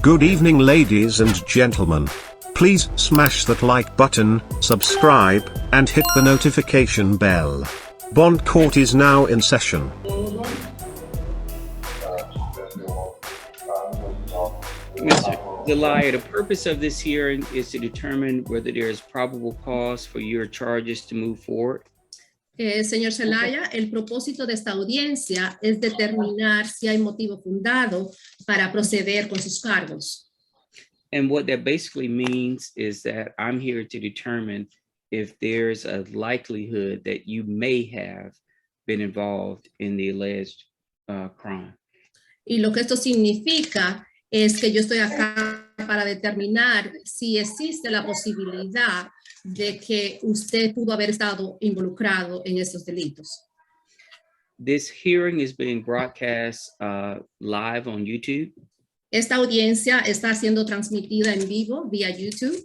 Good evening, ladies and gentlemen. Please smash that like button, subscribe, and hit the notification bell. Bond Court is now in session. Mr. Zelaya, the purpose of this hearing is to determine whether there is probable cause for your charges to move forward. Señor Zelaya, el propósito de esta audiencia es determinar si hay motivo fundado para proceder con sus cargos. And what that basically means is that I'm here to determine if there's a likelihood that you may have been involved in the alleged crime. Y lo que esto significa es que yo estoy acá para determinar si existe la posibilidad de que usted pudo haber estado involucrado en estos delitos. This hearing is being broadcast live on YouTube. Esta audiencia está siendo transmitida en vivo vía YouTube.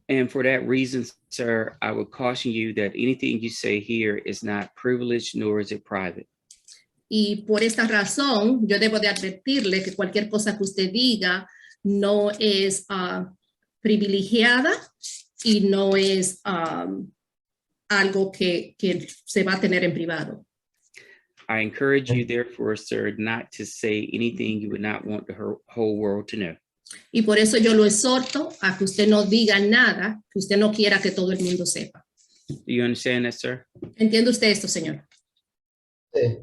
And for that reason, sir, I would caution you that anything you say here is not privileged nor is it private. Y por esta razón, yo debo de advertirle que cualquier cosa que usted diga no es privilegiada y no es algo que se va a tener en privado. I encourage you, therefore, sir, not to say anything you would not want the whole world to know. Y por eso yo lo exhorto a que usted no diga nada que usted no quiera que todo el mundo sepa. Do you understand that, sir? ¿Entiende usted esto, señor? Sí.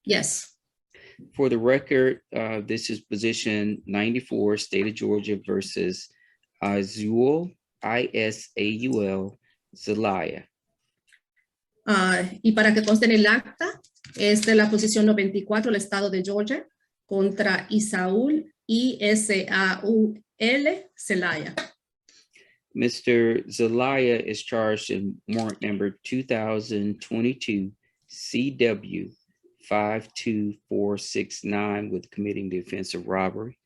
Yes. For the record, this is position 94, State of Georgia versus Isaul, I-S-A-U-L, Zelaya. Y para que conste en el acta, esta es la posición 94 del estado de Georgia contra Isaul, I-S-A-U-L, Zelaya. Mr. Zelaya is charged in warrant number 2022 CW 52469 with committing the offense of robbery.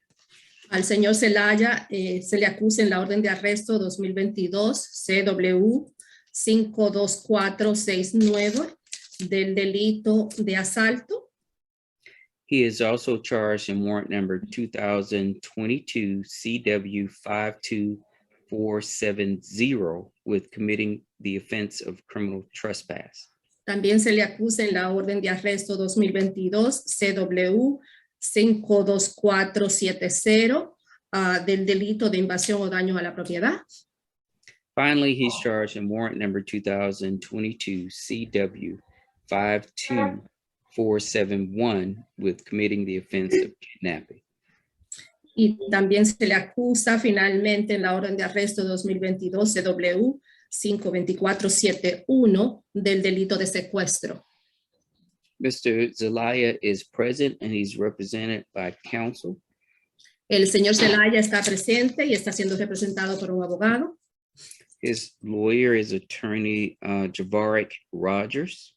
Al señor Zelaya se le acusa en la orden de arresto 2022 CW 52469 del delito de asalto. He is also charged in warrant number 2022 CW 52470 with committing the offense of criminal trespass. También se le acusa en la orden de arresto 2022 CW 52470 del delito de invasión o daño a la propiedad. Finally, he's charged in warrant number 2022 CW 52471 with committing the offense of kidnapping. Y también se le acusa finalmente en la orden de arresto 2022 CW 52471 del delito de secuestro. Mr. Zelaya is present and he's represented by counsel. El señor Zelaya está presente y está siendo representado por un abogado. His lawyer is attorney Javaric Rogers.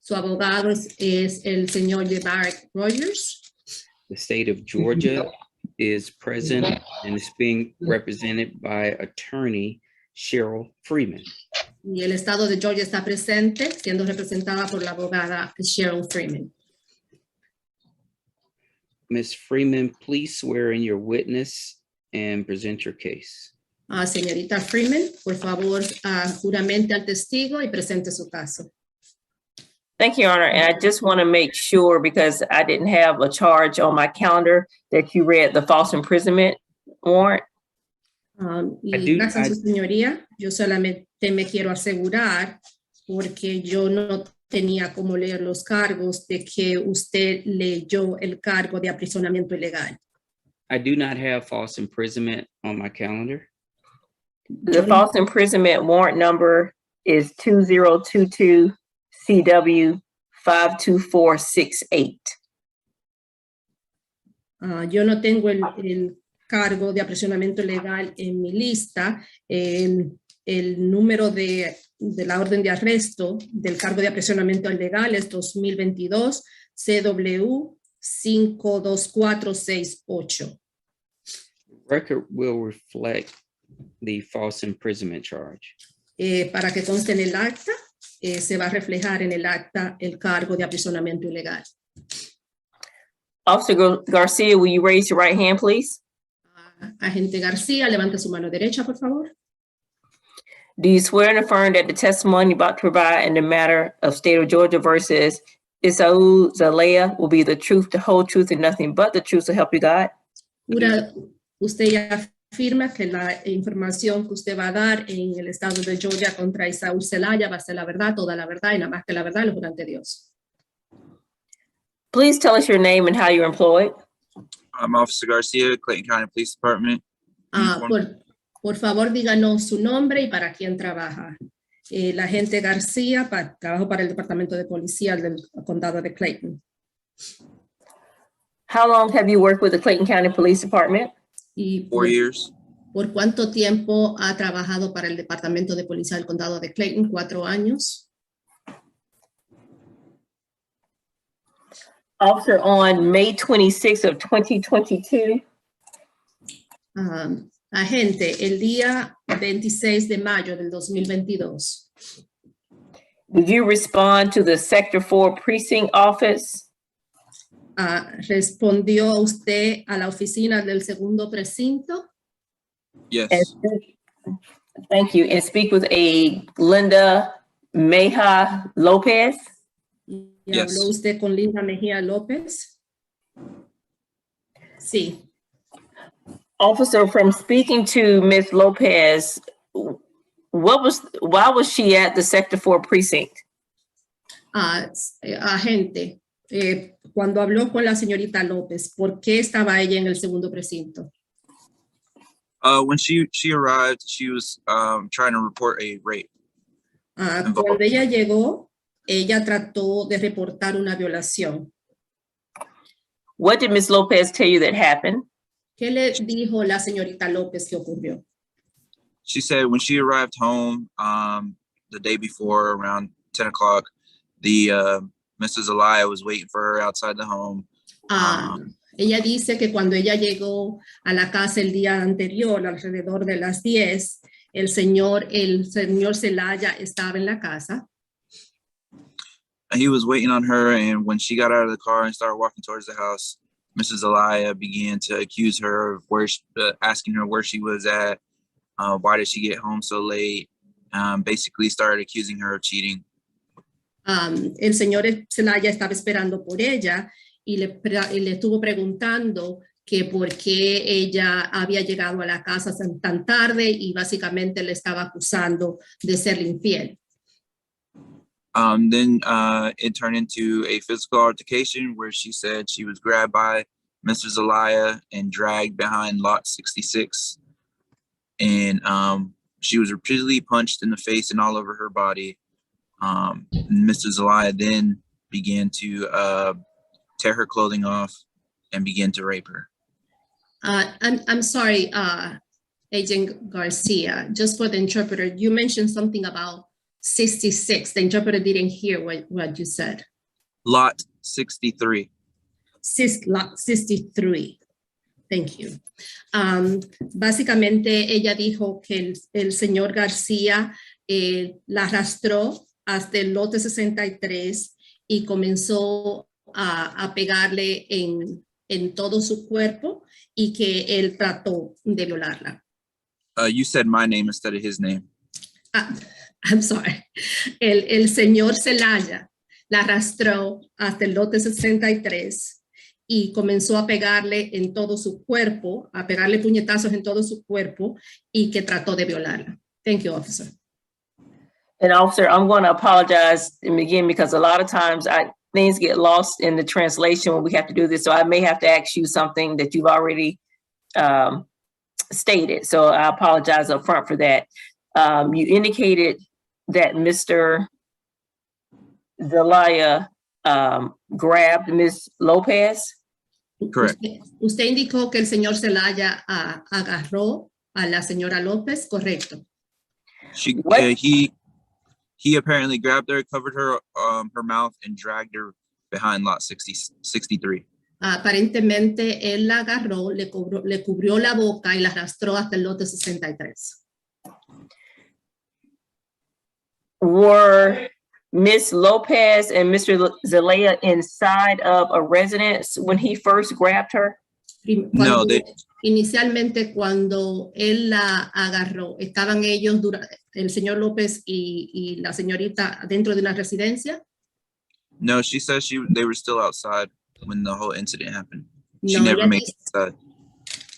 Su abogado es el señor Javaric Rogers. The state of Georgia is present and is being represented by attorney Cheryl Freeman. Y el estado de Georgia está presente, siendo representada por la abogada Cheryl Freeman. Ms. Freeman, please swear in your witness and present your case. Señorita Freeman, por favor, juramente al testigo y presente su caso. Thank you, Your Honor. And I just want to make sure, because I didn't have a charge on my calendar, that you read the false imprisonment warrant. Gracias, su señoría. Yo solamente me quiero asegurar, porque yo no tenía cómo leer los cargos, de que usted leyó el cargo de aprisionamiento ilegal. I do not have false imprisonment on my calendar. The false imprisonment warrant number is 2022 CW 52468. Yo no tengo el cargo de aprisionamiento ilegal en mi lista. El número de la orden de arresto del cargo de aprisionamiento ilegal es 2022 CW 52468. Record will reflect the false imprisonment charge. Para que conste en el acta, se va a reflejar en el acta el cargo de aprisionamiento ilegal. Officer Garcia, will you raise your right hand, please? Agente García, levante su mano derecha, por favor. Do you swear and affirm that the testimony about to provide in the matter of State of Georgia versus Isaú Zelaya will be the truth, the whole truth, and nothing but the truth to help you God? Jura, usted ya afirma que la información que usted va a dar en el estado de Georgia contra Isaú Zelaya va a ser la verdad, toda la verdad y nada más que la verdad, lo juro ante Dios. Please tell us your name and how you're employed. I'm Officer Garcia, Clayton County Police Department. Por favor, díganos su nombre y para quién trabaja. La agente García, trabajo para el Departamento de Policía del Condado de Clayton. How long have you worked with the Clayton County Police Department? Y 4 years. ¿Por cuánto tiempo ha trabajado para el Departamento de Policía del Condado de Clayton? 4 años. Officer, on May 26th of 2022, Agente, el día 26 de mayo del 2022, did you respond to the Sector 4 Precinct Office ¿respondió usted a la oficina del segundo precinto? Yes. Thank you, and speak with a Linda Meja Lopez? ¿Y Yes. habló usted con Linda Mejía López? Sí. Officer, from speaking to Ms. Lopez, why was she at the Sector 4 Precinct? Agente, cuando habló con la señorita López, ¿por qué estaba ella en el segundo precinto? When she arrived, she was trying to report a rape. Cuando ella llegó, ella trató de reportar una violación. What did Ms. Lopez tell you that happened? ¿Qué le dijo la señorita López que ocurrió? She said when she arrived home the day before around 10 o'clock, the Mrs. Zelaya was waiting for her outside the home. Ella dice que cuando ella llegó a la casa el día anterior, alrededor de las 10, el señor Zelaya estaba en la casa. He was waiting on her, and when she got out of the car and started walking towards the house, Mrs. Zelaya began to accuse her of asking her where she was at, why did she get home so late, basically started accusing her of cheating. El señor Zelaya estaba esperando por ella y le estuvo preguntando que por qué ella había llegado a la casa tan tarde y básicamente le estaba acusando de serle infiel. Then it turned into a physical altercation where she said she was grabbed by Mr. Zelaya and dragged behind lot 66. And she was repeatedly punched in the face and all over her body. Mr. Zelaya then began to tear her clothing off and began to rape her. I'm sorry, Agent Garcia, just for the interpreter, you mentioned something about 66. The interpreter didn't hear what you said. Lot 63. Lot 63. Thank you. Básicamente ella dijo que el señor García la arrastró hasta el lote 63 y comenzó a pegarle en todo su cuerpo y que él trató de violarla. You said my name instead of his name. I'm sorry. El señor Zelaya la arrastró hasta el lote 63 y comenzó a pegarle en todo su cuerpo, a pegarle puñetazos en todo su cuerpo y que trató de violarla. Thank you, officer. And officer, I'm going to apologize again because a lot of times things get lost in the translation when we have to do this. So I may have to ask you something that you've already stated. So I apologize up front for that. You indicated that Mr. Zelaya grabbed Ms. Lopez. Correct. Usted indicó que el señor Zelaya agarró a la señora López, correcto. He apparently grabbed her, covered her mouth, and dragged her behind lot 63. Aparentemente él la agarró, le cubrió la boca y la arrastró hasta el lote 63. Were Ms. Lopez and Mr. Zelaya inside of a residence when he first grabbed her? No, they Inicialmente, cuando él la agarró, estaban ellos, el señor López y la señorita dentro de una residencia. no. She said they were still outside when the whole incident happened. She No, never ella made dice, it inside.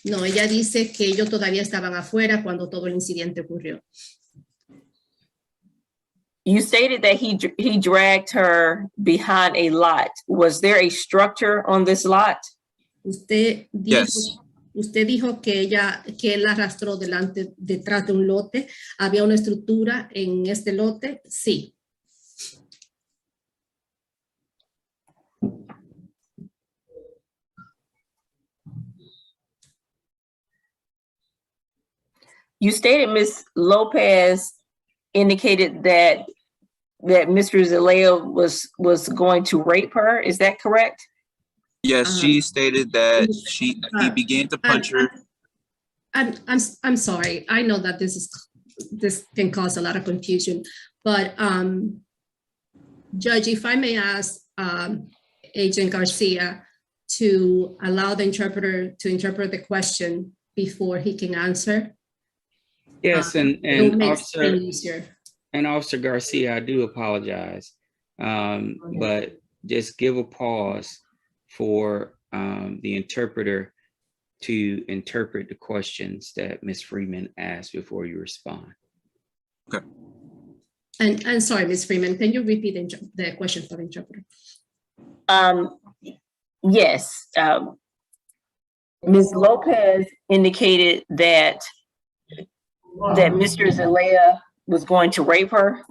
no, ella dice que ellos todavía estaban afuera cuando todo el incidente ocurrió. You stated that he dragged her behind a lot. Was there a structure on this lot? Usted dijo, Yes. usted dijo que él la arrastró detrás de un lote. ¿Había una estructura en este lote? Sí. You stated Ms. Lopez indicated that Mr. Zelaya was going to rape her. Is that correct? Yes, she stated that he began to punch her. I'm sorry. I know that this can cause a lot of confusion, but Judge, if I may ask Agent Garcia to allow the interpreter to interpret the question before he can answer. Yes, It'll make Officer, it easier. and Officer Garcia, I do apologize, but just give a pause for the interpreter to interpret the questions that Ms. Freeman asked before you respond. Okay. And sorry, Ms. Freeman, can you repeat the question for the interpreter? Yes. Ms. Lopez indicated that Mr. Zelaya was going to rape her.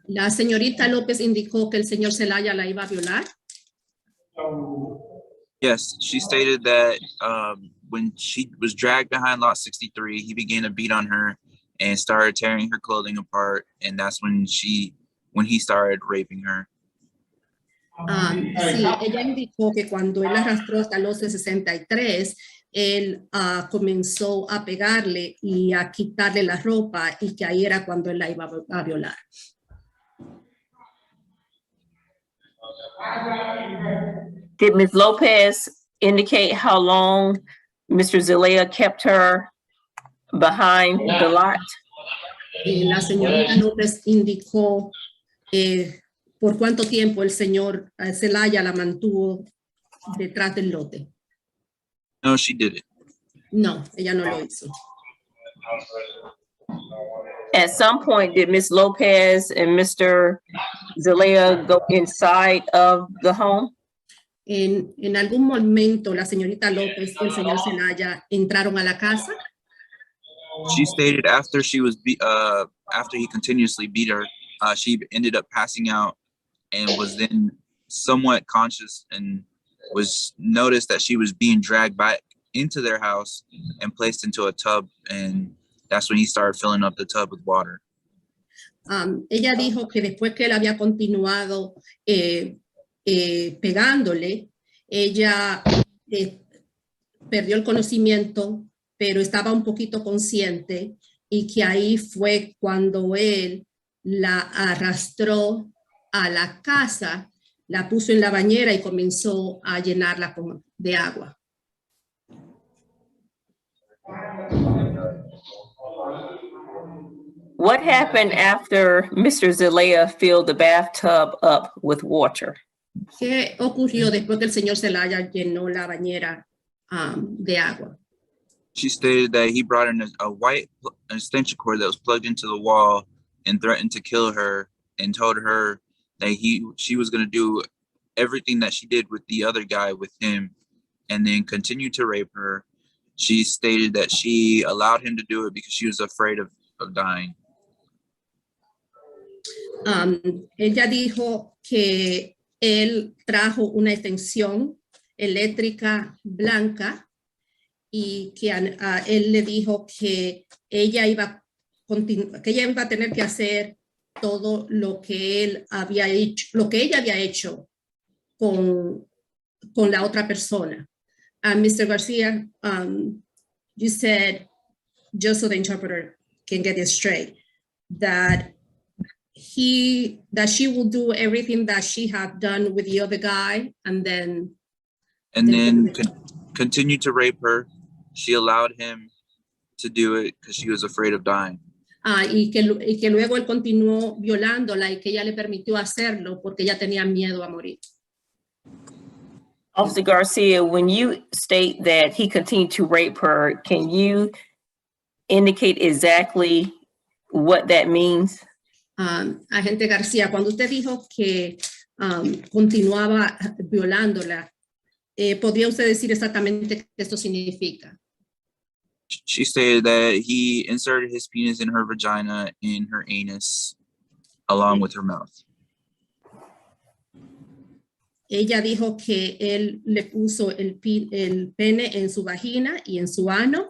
La señorita López indicó que el señor Zelaya la iba a violar. Yes, she stated that when she was dragged behind lot 63, he began to beat on her and started tearing her clothing apart, and that's when he started raping her. Sí, ella indicó que cuando él arrastró hasta los 63, él comenzó a pegarle y a quitarle la ropa y que ahí era cuando él la iba a violar. Did Ms. Lopez indicate how long Mr. Zelaya kept her behind the lot? La señorita López indicó por cuánto tiempo el señor Zelaya la mantuvo detrás del lote. No, she didn't. No, ella no lo hizo. At some point, did Ms. Lopez and Mr. Zelaya go inside of the home? En algún momento la señorita López y el señor Zelaya entraron a la casa. She stated after after he continuously beat her, she ended up passing out and was then somewhat conscious and was noticed that she was being dragged back into their house and placed into a tub, and that's when he started filling up the tub with water. Ella dijo que después que él había continuado pegándole, ella perdió el conocimiento, pero estaba un poquito consciente, y que ahí fue cuando él la arrastró a la casa, la puso en la bañera y comenzó a llenarla de agua. What happened after Mr. Zelaya filled the bathtub up with water? ¿Qué ocurrió después que el señor Zelaya llenó la bañera de agua? She stated that he brought in a white extension cord that was plugged into the wall and threatened to kill her, and told her that she was going to do everything that she did with the other guy with him, and then continued to rape her. She stated that she allowed him to do it because she was afraid of dying. Ella dijo que él trajo una extensión eléctrica blanca y que él le dijo que ella iba a tener que hacer todo lo que él había hecho, lo que ella había hecho con la otra persona. Mr. Garcia, you said, just so the interpreter can get this straight, that that she will do everything that she had done with the other guy, and then continued to rape her. She allowed him to do it because she was afraid of dying. y que luego él continuó violándola y que ella le permitió hacerlo porque ella tenía miedo a morir. Officer Garcia, when you state that he continued to rape her, can you indicate exactly what that means? Agente García, cuando usted dijo que continuaba violándola, ¿podría usted decir exactamente qué esto significa? She stated that he inserted his penis in her vagina and her anus along with her mouth. Ella dijo que él le puso el pene en su vagina y en su ano,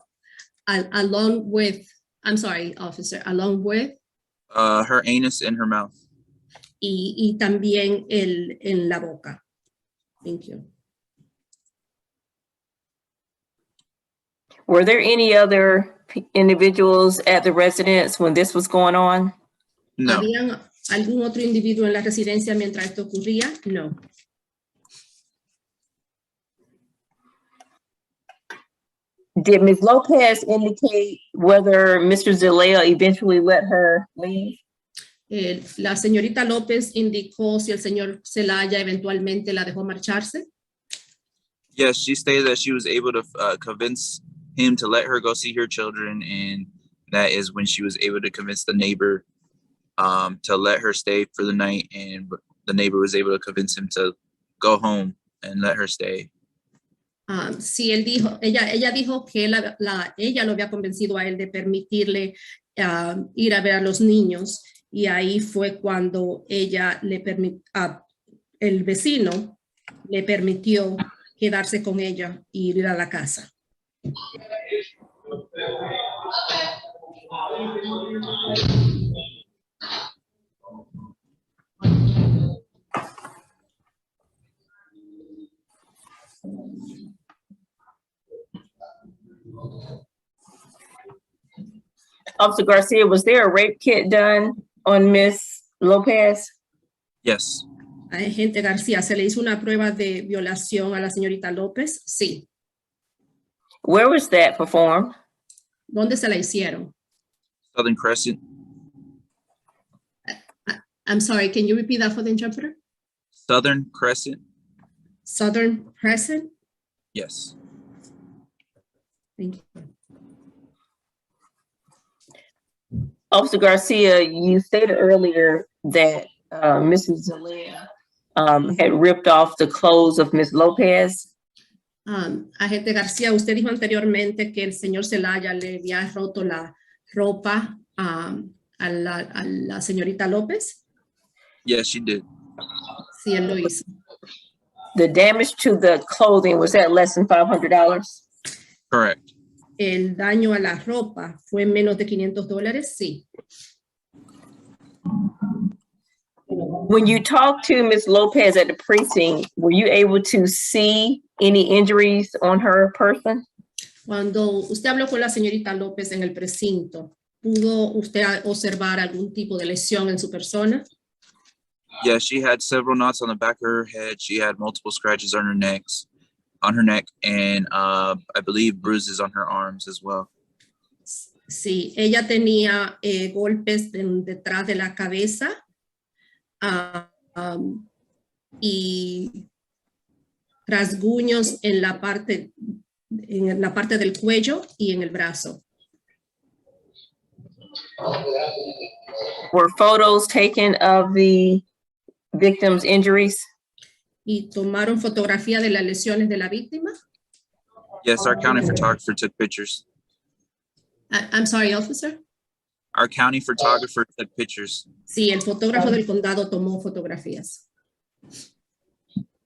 along with, I'm sorry, officer, along with her anus and her mouth. Y también en la boca. Thank you. Were there any other individuals at the residence when this was going on? No. ¿Habían algún otro individuo en la residencia mientras esto ocurría? No. Did Ms. Lopez indicate whether Mr. Zelaya eventually let her leave? La señorita López indicó si el señor Zelaya eventualmente la dejó marcharse. Yes, she stated that she was able to convince him to let her go see her children, and that is when she was able to convince the neighbor to let her stay for the night, and the neighbor was able to convince him to go home and let her stay. Sí, ella dijo que ella lo había convencido a él de permitirle ir a ver a los niños, y ahí fue cuando ella el vecino le permitió quedarse con ella y ir a la casa. Officer Garcia, was there a rape kit done on Ms. Lopez? Yes. Agente García, ¿se le hizo una prueba de violación a la señorita López? Sí. Where was that performed? ¿Dónde se la hicieron? Southern Crescent. I'm sorry, can you repeat that for the interpreter? Southern Crescent. Southern Crescent? Yes. Thank you. Officer Garcia, you stated earlier that Mrs. Zelaya had ripped off the clothes of Ms. Lopez. Agente García, usted dijo anteriormente que el señor Zelaya le había roto la ropa a la señorita López. Yes, she did. Sí, él lo hizo. The damage to the clothing, was that less than $500? Correct. El daño a la ropa fue menos de $500, sí. When you talked to Ms. Lopez at the precinct, were you able to see any injuries on her person? Cuando usted habló con la señorita López en el precinto, ¿pudo usted observar algún tipo de lesión en su persona? Yeah, she had several knots on the back of her head. She had multiple scratches on her neck, and I believe bruises on her arms as well. Sí, ella tenía golpes detrás de la cabeza y rasguños en la parte del cuello y en el brazo. Were photos taken of the victim's injuries? ¿Y tomaron fotografía de las lesiones de la víctima? Yes, our county photographer took pictures. I'm sorry, officer. Our county photographer took pictures. Sí, el fotógrafo del condado tomó fotografías.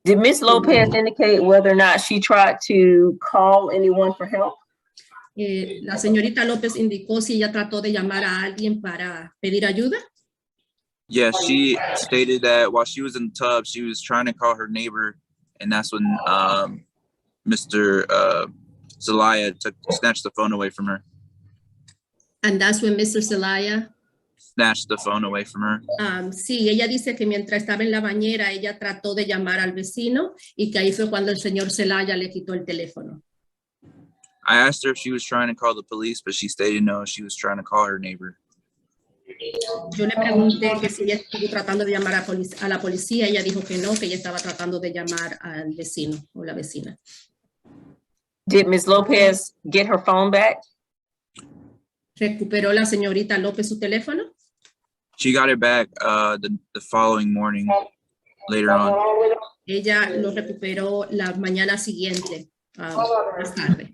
Did Ms. Lopez indicate whether or not she tried to call anyone for help? La señorita López indicó si ella trató de llamar a alguien para pedir ayuda. Yeah, she stated that while she was in the tub, she was trying to call her neighbor, and that's when Mr. Zelaya snatched the phone away from her. And that's when Mr. Zelaya snatched the phone away from her. Sí, ella dice que mientras estaba en la bañera, ella trató de llamar al vecino y que ahí fue cuando el señor Zelaya le quitó el teléfono. I asked her if she was trying to call the police, but she stated no, she was trying to call her neighbor. Yo le pregunté que si ella estuvo tratando de llamar a la policía, ella dijo que no, que ella estaba tratando de llamar al vecino o la vecina. Did Ms. Lopez get her phone back? ¿Recuperó la señorita López su teléfono? She got it back the following morning, later on. Ella lo recuperó la mañana siguiente, más tarde.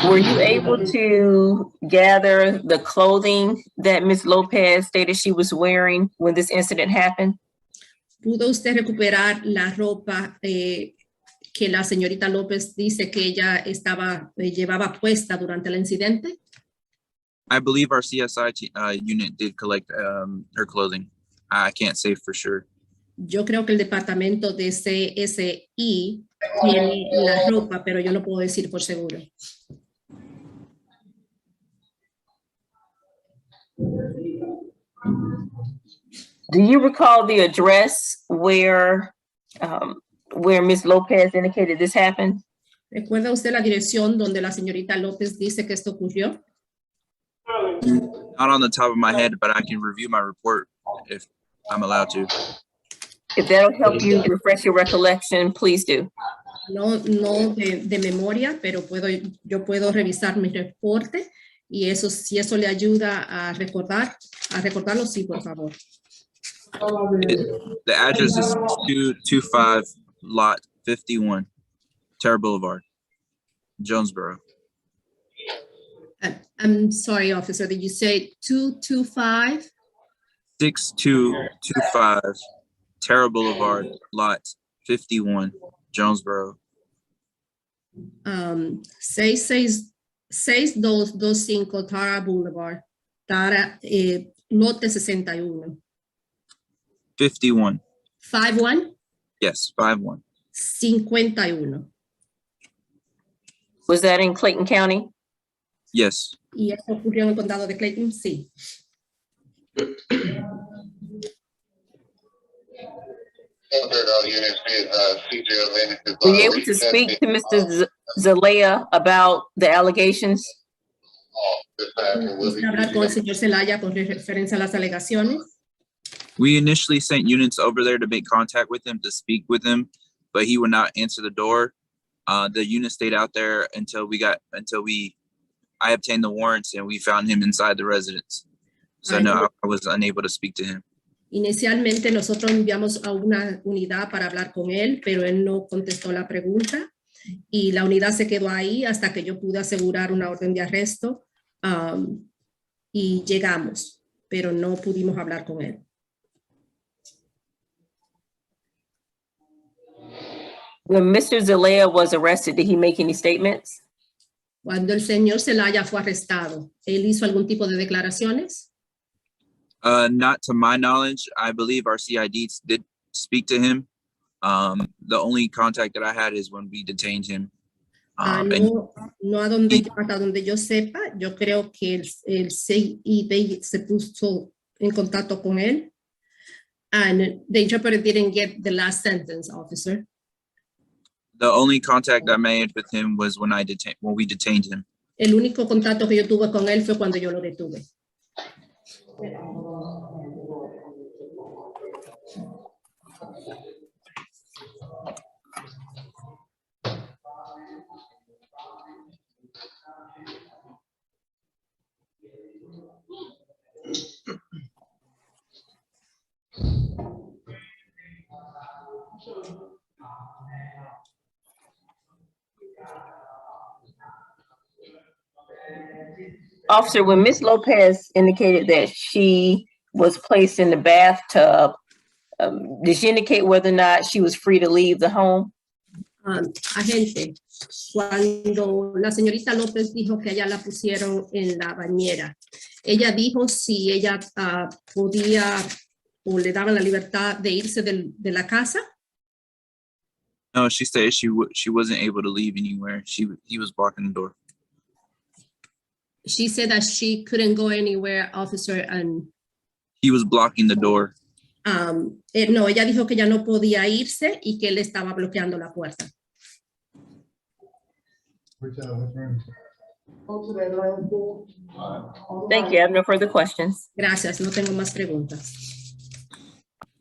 Were you able to gather the clothing that Ms. Lopez stated she was wearing when this incident happened? ¿Pudo usted recuperar la ropa que la señorita López dice que ella llevaba puesta durante el incidente? I believe our CSI unit did collect her clothing. I can't say for sure. Yo creo que el departamento de CSI tiene la ropa, pero yo no puedo decir por seguro. Do you recall the address where Ms. Lopez indicated this happened? ¿Recuerda usted la dirección donde la señorita López dice que esto ocurrió? Not on the top of my head, but I can review my report if I'm allowed to. If that'll help you refresh your recollection, please do. No de memoria, pero yo puedo revisar mi reporte y eso, si eso le ayuda a recordarlo, sí, por favor. The address is 225 Lot 51, Terra Boulevard, Jonesboro. I'm sorry, officer, did you say 225? 6225 Terra Boulevard, Lot 51, Jonesboro. 6225 Tara Boulevard, lote 61. 51. 51? Yes, 51. 51. Was that in Clayton County? Yes. ¿Y eso ocurrió en el condado de Clayton? Sí. Were you able to speak to Mr. Zelaya about the allegations? ¿Usted hablar con el señor Zelaya con referencia a las alegaciones? We initially sent units over there to make contact with him, to speak with him, but he would not answer the door. The unit stayed out there until I obtained the warrants and we found him inside the residence. So no, I was unable to speak to him. Inicialmente nosotros enviamos a una unidad para hablar con él, pero él no contestó la pregunta y la unidad se quedó ahí hasta que yo pude asegurar una orden de arresto y llegamos, pero no pudimos hablar con él. When Mr. Zelaya was arrested, did he make any statements? Cuando el señor Zelaya fue arrestado, ¿él hizo algún tipo de declaraciones? Not to my knowledge. I believe our CIDs did speak to him. The only contact that I had is when we detained him. No hasta donde yo sepa, yo creo que el CID se puso en contacto con él. And the interpreter didn't get the last sentence, officer. The only contact I made with him was when we detained him. El único contacto que yo tuve con él fue cuando yo lo detuve. Officer, when Ms. Lopez indicated that she was placed in the bathtub, did she indicate whether or not she was free to leave the home? Agente, cuando la señorita López dijo que ella la pusieron en la bañera, ella dijo si ella podía o le daban la libertad de irse de la casa. No, she said she wasn't able to leave anywhere. He was blocking the door. She said that she couldn't go anywhere, officer, and He was blocking the door. no, ella dijo que ya no podía irse y que él estaba bloqueando la puerta. Thank you. I have no further questions. Gracias, no tengo más preguntas.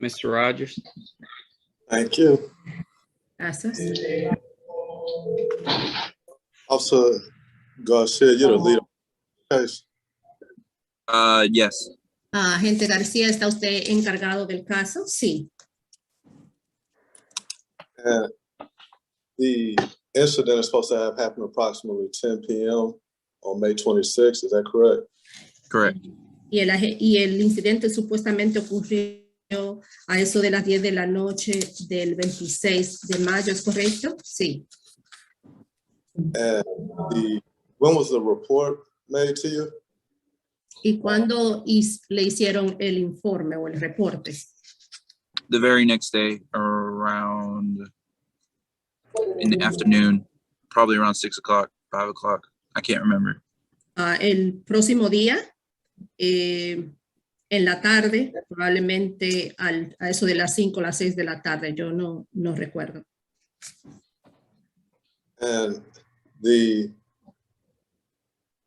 Mr. Rogers? Thank you. Gracias. Officer Garcia, you're the leader of the case. Yes. Agente García, ¿está usted encargado del caso? Sí. And the incident is supposed to have happened approximately 10 p.m. on May 26th. Is that correct? Correct. Y el incidente supuestamente ocurrió a eso de las 10 de la noche del 26 de mayo, ¿es correcto? Sí. And when was the report made to you? ¿Y cuándo le hicieron el informe o el reporte? The very next day, around in the afternoon, probably around 6 o'clock, 5 o'clock. I can't remember. El próximo día, en la tarde, probablemente a eso de las 5 o las 6 de la tarde, yo no recuerdo. And do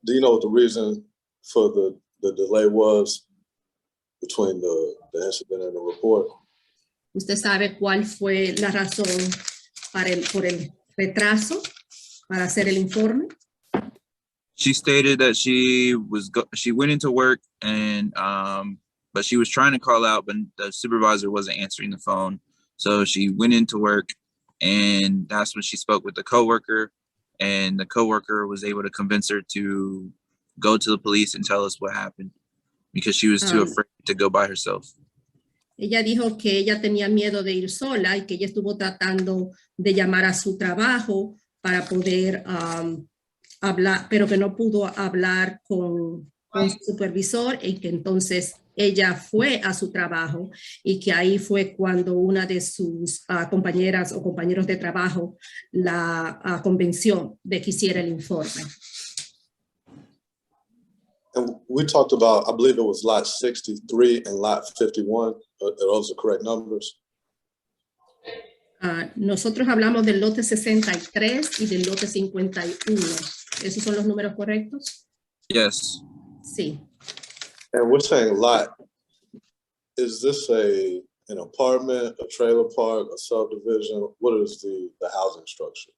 you know what the reason for the delay was between the incident and the report? ¿Usted sabe cuál fue la razón por el retraso para hacer el informe? She stated that she went into work and but she was trying to call out, but the supervisor wasn't answering the phone. So she went into work, and that's when she spoke with the coworker, and the coworker was able to convince her to go to the police and tell us what happened because she was too afraid to go by herself. Ella dijo que ella tenía miedo de ir sola y que ella estuvo tratando de llamar a su trabajo para poder hablar, pero que no pudo hablar con su supervisor y que entonces ella fue a su trabajo y que ahí fue cuando una de sus compañeras o compañeros de trabajo la convenció de que hiciera el informe. And we talked about, I believe it was lot 63 and lot 51. Are those the correct numbers? Nosotros hablamos del lote 63 y del lote 51. ¿Esos son los números correctos? Yes. Sí. And we're saying lot, is this an apartment, a trailer park, a subdivision? What is the housing structure?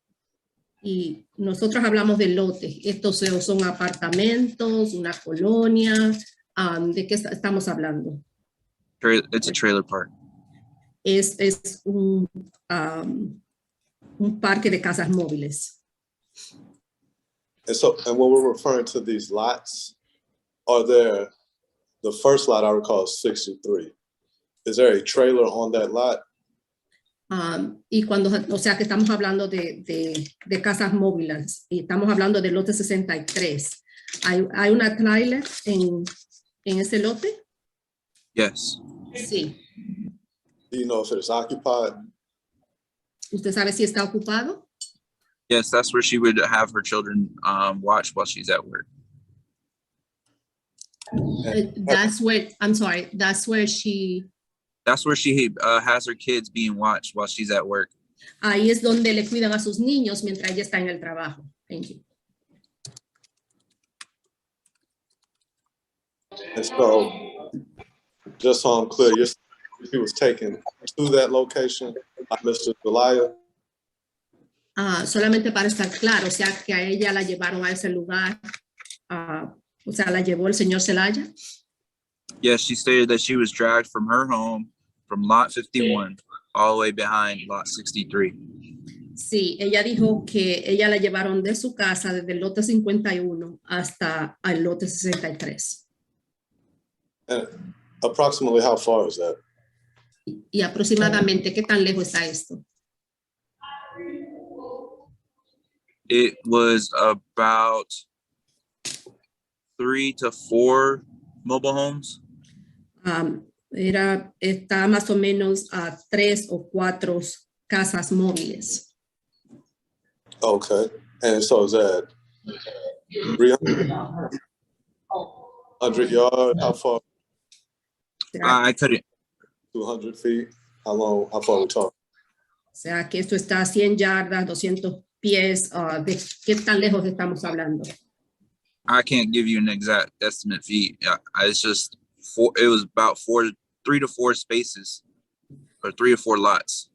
Y nosotros hablamos de lotes. Estos son apartamentos, una colonia. ¿De qué estamos hablando? It's a trailer park. Es un parque de casas móviles. And when we're referring to these lots, the first lot I recall is 63. Is there a trailer on that lot? Y cuando, o sea, que estamos hablando de casas móviles y estamos hablando del lote 63. ¿Hay una trailer en ese lote? Yes. Sí. Do you know if it's occupied? ¿Usted sabe si está ocupado? Yes, that's where she would have her children watch while she's at work. That's where she has her kids being watched while she's at work. Ahí es donde le cuidan a sus niños mientras ella está en el trabajo. Thank you. And so, just so I'm clear, she was taken to that location by Mr. Zelaya? Solamente para estar claro, o sea, que a ella la llevaron a ese lugar, o sea, la llevó el señor Zelaya. Yes, she stated that she was dragged from her home from lot 51 all the way behind lot 63. Sí, ella dijo que ella la llevaron de su casa desde el lote 51 hasta el lote 63. And approximately how far is that? Y aproximadamente, ¿qué tan lejos está esto? It was about 3 to 4 mobile homes. Está más o menos a 3 o 4 casas móviles. Okay. And so is that 300? 100 yards, how far? I couldn't. 200 feet? How far are we talking? O sea, que esto está a 100 yardas, 200 pies, ¿de qué tan lejos estamos hablando? I can't give you an exact estimate feet. It's just four. It was about 3 to 4 spaces, or 3 or 4 lots.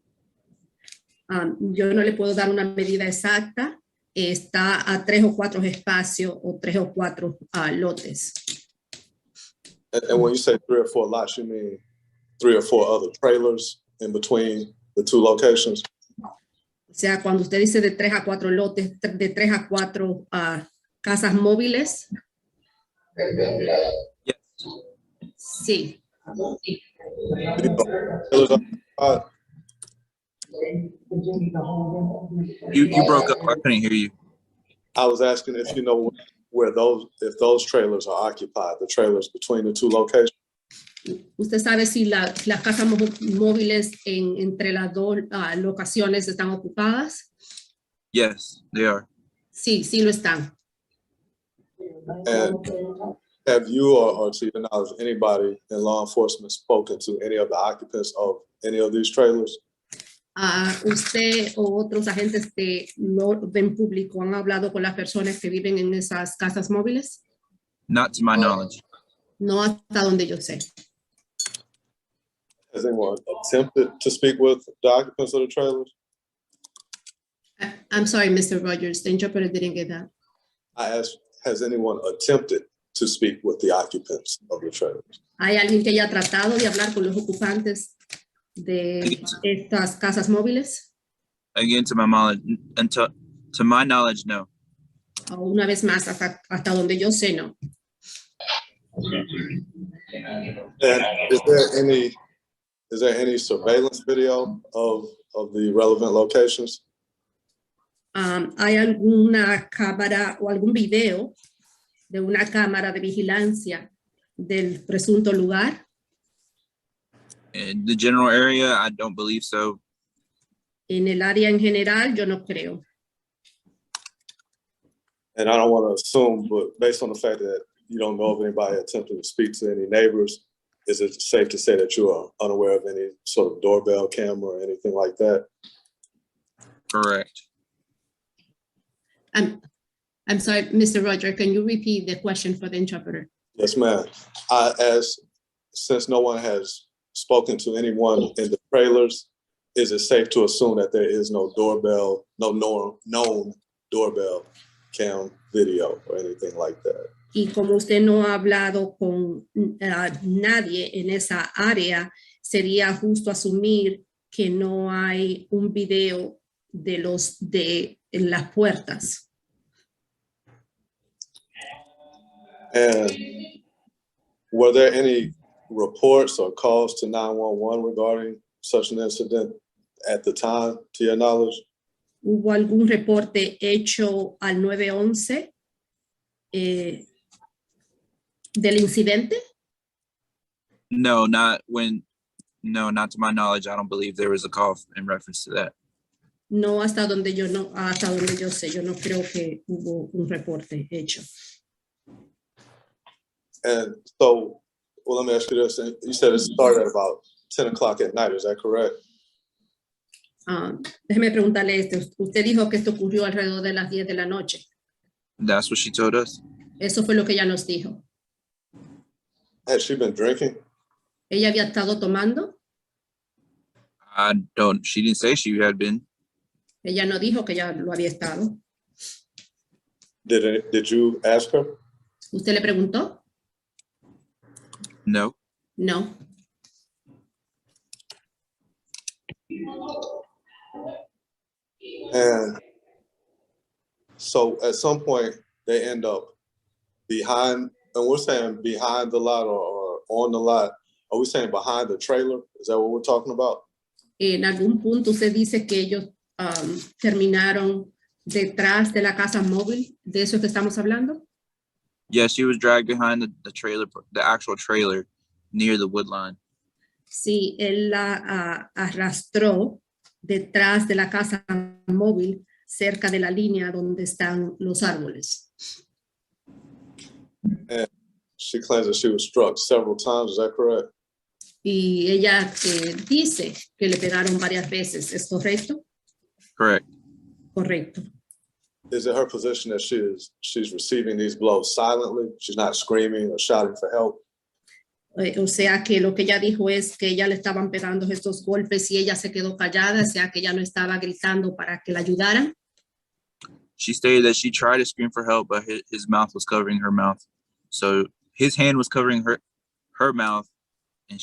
Yo no le puedo dar una medida exacta. Está a 3 o 4 espacios o 3 o 4 lotes. And when you say 3 or 4 lots, you mean 3 or 4 other trailers in between the 2 locations? O sea, cuando usted dice de 3 a 4 lotes, de 3 a 4 casas móviles. Yes. Sí. You broke up. I couldn't hear you. I was asking if you know where if those trailers are occupied, the trailers between the 2 locations. ¿Usted sabe si las casas móviles entre las 2 locaciones están ocupadas? Yes, they are. Sí, sí lo están. And have you or to your knowledge, anybody in law enforcement spoken to any of the occupants of any of these trailers? ¿Usted o otros agentes de orden público han hablado con las personas que viven en esas casas móviles? Not to my knowledge. No hasta donde yo sé. Has anyone attempted to speak with the occupants of the trailers? I'm sorry, Mr. Rogers, the interpreter didn't get that. I asked, has anyone attempted to speak with the occupants of the trailers? ¿Hay alguien que haya tratado de hablar con los ocupantes de estas casas móviles? Again, to my knowledge, no. Una vez más, hasta donde yo sé, no. And is there any surveillance video of the relevant locations? ¿Hay alguna cámara o algún video de una cámara de vigilancia del presunto lugar? In the general area, I don't believe so. En el área en general, yo no creo. And I don't want to assume, but based on the fact that you don't know of anybody attempting to speak to any neighbors, is it safe to say that you are unaware of any sort of doorbell camera or anything like that? Correct. I'm sorry, Mr. Roger, can you repeat the question for the interpreter? Yes, ma'am. Since no one has spoken to anyone in the trailers, is it safe to assume that there is no doorbell, no known doorbell cam video or anything like that? Y como usted no ha hablado con nadie en esa área, sería justo asumir que no hay un video de las puertas. And were there any reports or calls to 911 regarding such an incident at the time, to your knowledge? ¿Hubo algún reporte hecho al 911 del incidente? No, not to my knowledge. I don't believe there was a call in reference to that. No, hasta donde yo sé, yo no creo que hubo un reporte hecho. And so, well, let me ask you this. You said it started at about 10 o'clock at night, is that correct? Déjeme preguntarle esto. Usted dijo que esto ocurrió alrededor de las 10 de la noche. That's what she told us. Eso fue lo que ella nos dijo. Had she been drinking? ¿Ella había estado tomando? She didn't say she had been. Ella no dijo que ella lo había estado. Did you ask her? ¿Usted le preguntó? No. No. And so at some point they end up behind, and we're saying behind the lot or on the lot. Are we saying behind the trailer? Is that what we're talking about? En algún punto usted dice que ellos terminaron detrás de la casa móvil. ¿De eso que estamos hablando? Yeah, she was dragged behind the trailer, the actual trailer near the wood line. Sí, él la arrastró detrás de la casa móvil cerca de la línea donde están los árboles. she claims that she was struck several times. Is that correct? Y ella dice que le pegaron varias veces. ¿Es correcto? Correct. Correcto. Is it her position that she's receiving these blows silently? She's not screaming or shouting for help? O sea que lo que ella dijo es que ella le estaban pegando estos golpes y ella se quedó callada, o sea que ella no estaba gritando para que la ayudaran. She stated that she tried to scream for help, but his mouth was covering her mouth. So his hand was covering her mouth, and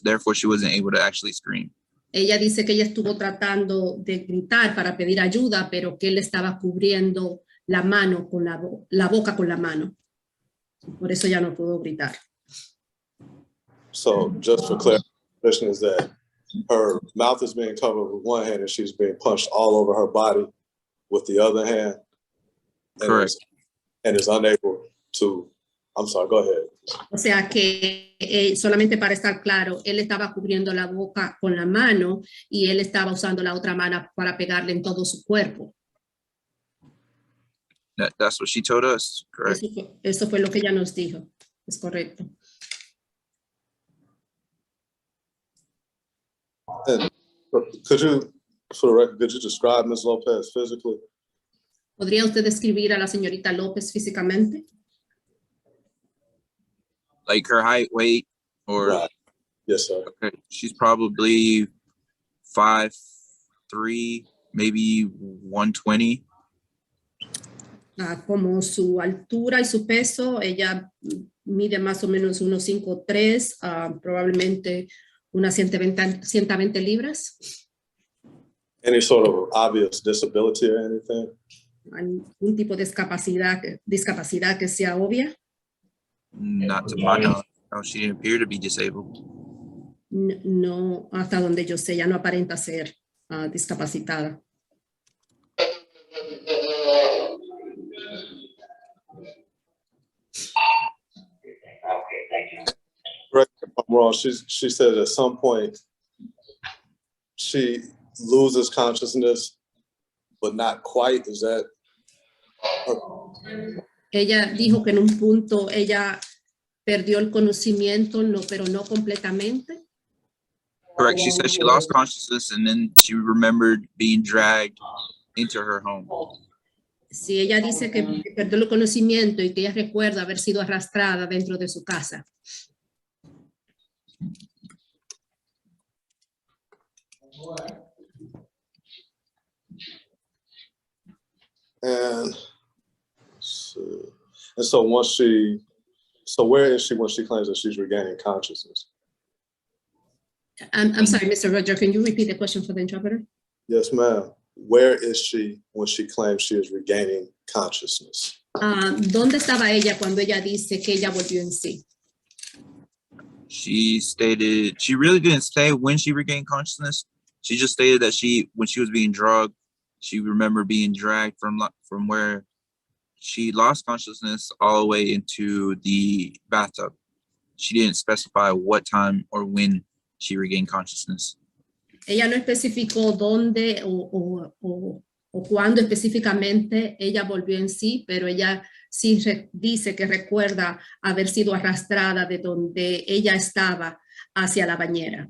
therefore she wasn't able to actually scream. Ella dice que ella estuvo tratando de gritar para pedir ayuda, pero que él estaba cubriendo la mano con la boca con la mano. Por eso ya no pudo gritar. So just for clarification, is that her mouth is being covered with one hand and she's being punched all over her body with the other hand. Correct. And is unable to, I'm sorry, go ahead. O sea que solamente para estar claro, él estaba cubriendo la boca con la mano y él estaba usando la otra mano para pegarle en todo su cuerpo. That's what she told us, correct? Eso fue lo que ella nos dijo. Es correcto. And could you, for the record, could you describe Ms. Lopez physically? ¿Podría usted describir a la señorita López físicamente? Like her height, weight, or? Right. Yes, sir. Okay. She's probably 5'3", maybe 120. Como su altura y su peso, ella mide más o menos unos 5'3", probablemente unas 120 libras. Any sort of obvious disability or anything? ¿Algún tipo de discapacidad que sea obvia? Not to my knowledge. No, she didn't appear to be disabled. No, hasta donde yo sé, ya no aparenta ser discapacitada. Correct me if I'm wrong. She said at some point she loses consciousness, but not quite. Is that? Ella dijo que en un punto ella perdió el conocimiento, pero no completamente. Correct. She said she lost consciousness and then she remembered being dragged into her home. Sí, ella dice que perdió el conocimiento y que ella recuerda haber sido arrastrada dentro de su casa. And so where is she when she claims that she's regaining consciousness? I'm sorry, Mr. Roger, can you repeat the question for the interpreter? Yes, ma'am. Where is she when she claims she is regaining consciousness? ¿Dónde estaba ella cuando ella dice que ella volvió en sí? She stated she really didn't say when she regained consciousness. She just stated that when she was being drugged, she remembered being dragged from where she lost consciousness all the way into the bathtub. She didn't specify what time or when she regained consciousness. Ella no especificó dónde o cuándo específicamente ella volvió en sí, pero ella sí dice que recuerda haber sido arrastrada de donde ella estaba hacia la bañera.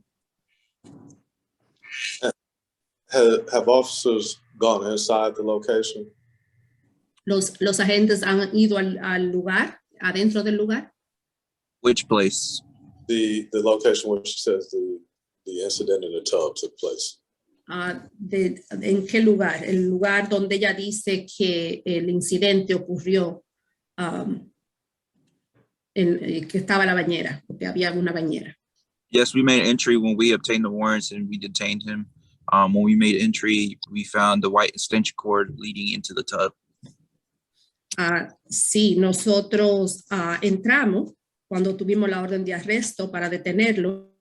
Have officers gone inside the location? Los agentes han ido al lugar, adentro del lugar. Which place? The location where she says the incident in the tub took place. ¿En qué lugar? El lugar donde ella dice que el incidente ocurrió, que estaba la bañera, porque había una bañera. Yes, we made entry when we obtained the warrants and we detained him. When we made entry, we found the white extension cord leading into the tub. Sí, nosotros entramos cuando tuvimos la orden de arresto para detenerlo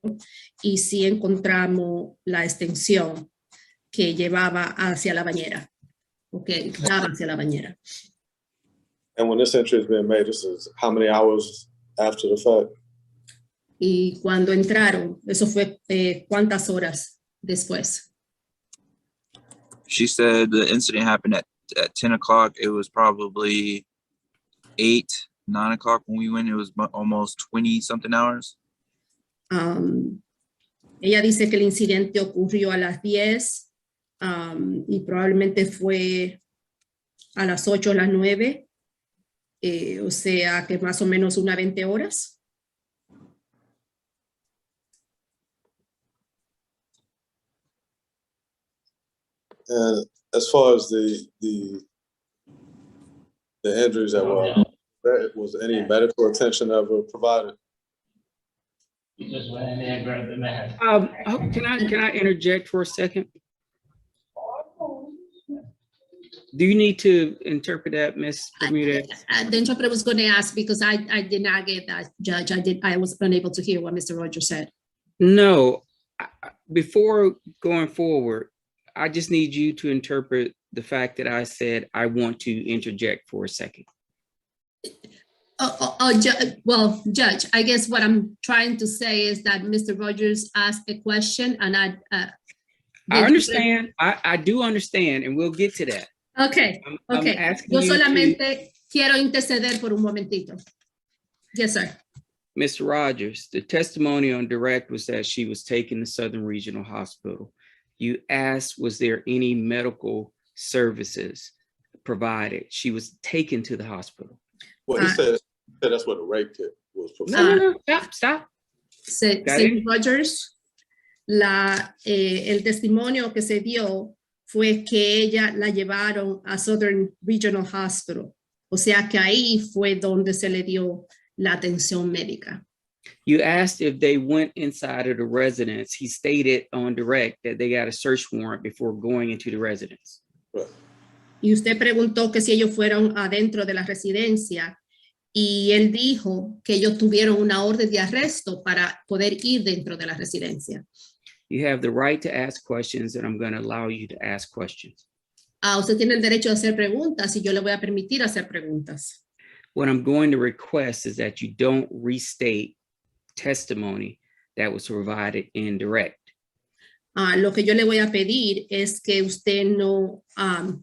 y sí encontramos la extensión que llevaba hacia la bañera, o que daba hacia la bañera. And when this entry has been made, this is how many hours after the fact? Y cuando entraron, eso fue ¿cuántas horas después? She said the incident happened at 10 o'clock. It was probably 8 9 o'clock when we went. It was almost 20 something hours. Ella dice que el incidente ocurrió a las 10 y probablemente fue a las 8 o las 9, o sea que más o menos unas 20 horas. And as far as the injuries that were, was any medical attention ever provided? Can I interject for a second? Do you need to interpret that, Ms. Bermudez? The interpreter was going to ask because I did not get that, Judge. I was unable to hear what Mr. Rogers said. No. Before going forward, I just need you to interpret the fact that I said I want to interject for a second. Well, Judge, I guess what I'm trying to say is that Mr. Rogers asked a question and I understand. I do understand, and we'll get to that. Okay, okay. I'm asking Yo you solamente quiero interceder por un momentito. Yes, sir. Mr. Rogers, the testimony on direct was that she was taken to Southern Regional Hospital. You asked, was there any medical services provided? She was taken to the hospital. Well, he said that's what the rape kit was for. No, stop. Señor Rogers, el testimonio que se dio fue que ella la llevaron a Southern Regional Hospital. O sea que ahí fue donde se le dio la atención médica. You asked if they went inside of the residence. He stated on direct that they got a search warrant before going into the residence. Right. Y usted preguntó que si ellos fueron adentro de la residencia y él dijo que ellos tuvieron una orden de arresto para poder ir dentro de la residencia. You have the right to ask questions, and I'm going to allow you to ask questions. Usted tiene el derecho de hacer preguntas y yo le voy a permitir hacer preguntas. What I'm going to request is that you don't restate testimony that was provided in direct. Lo que yo le voy a pedir es que usted no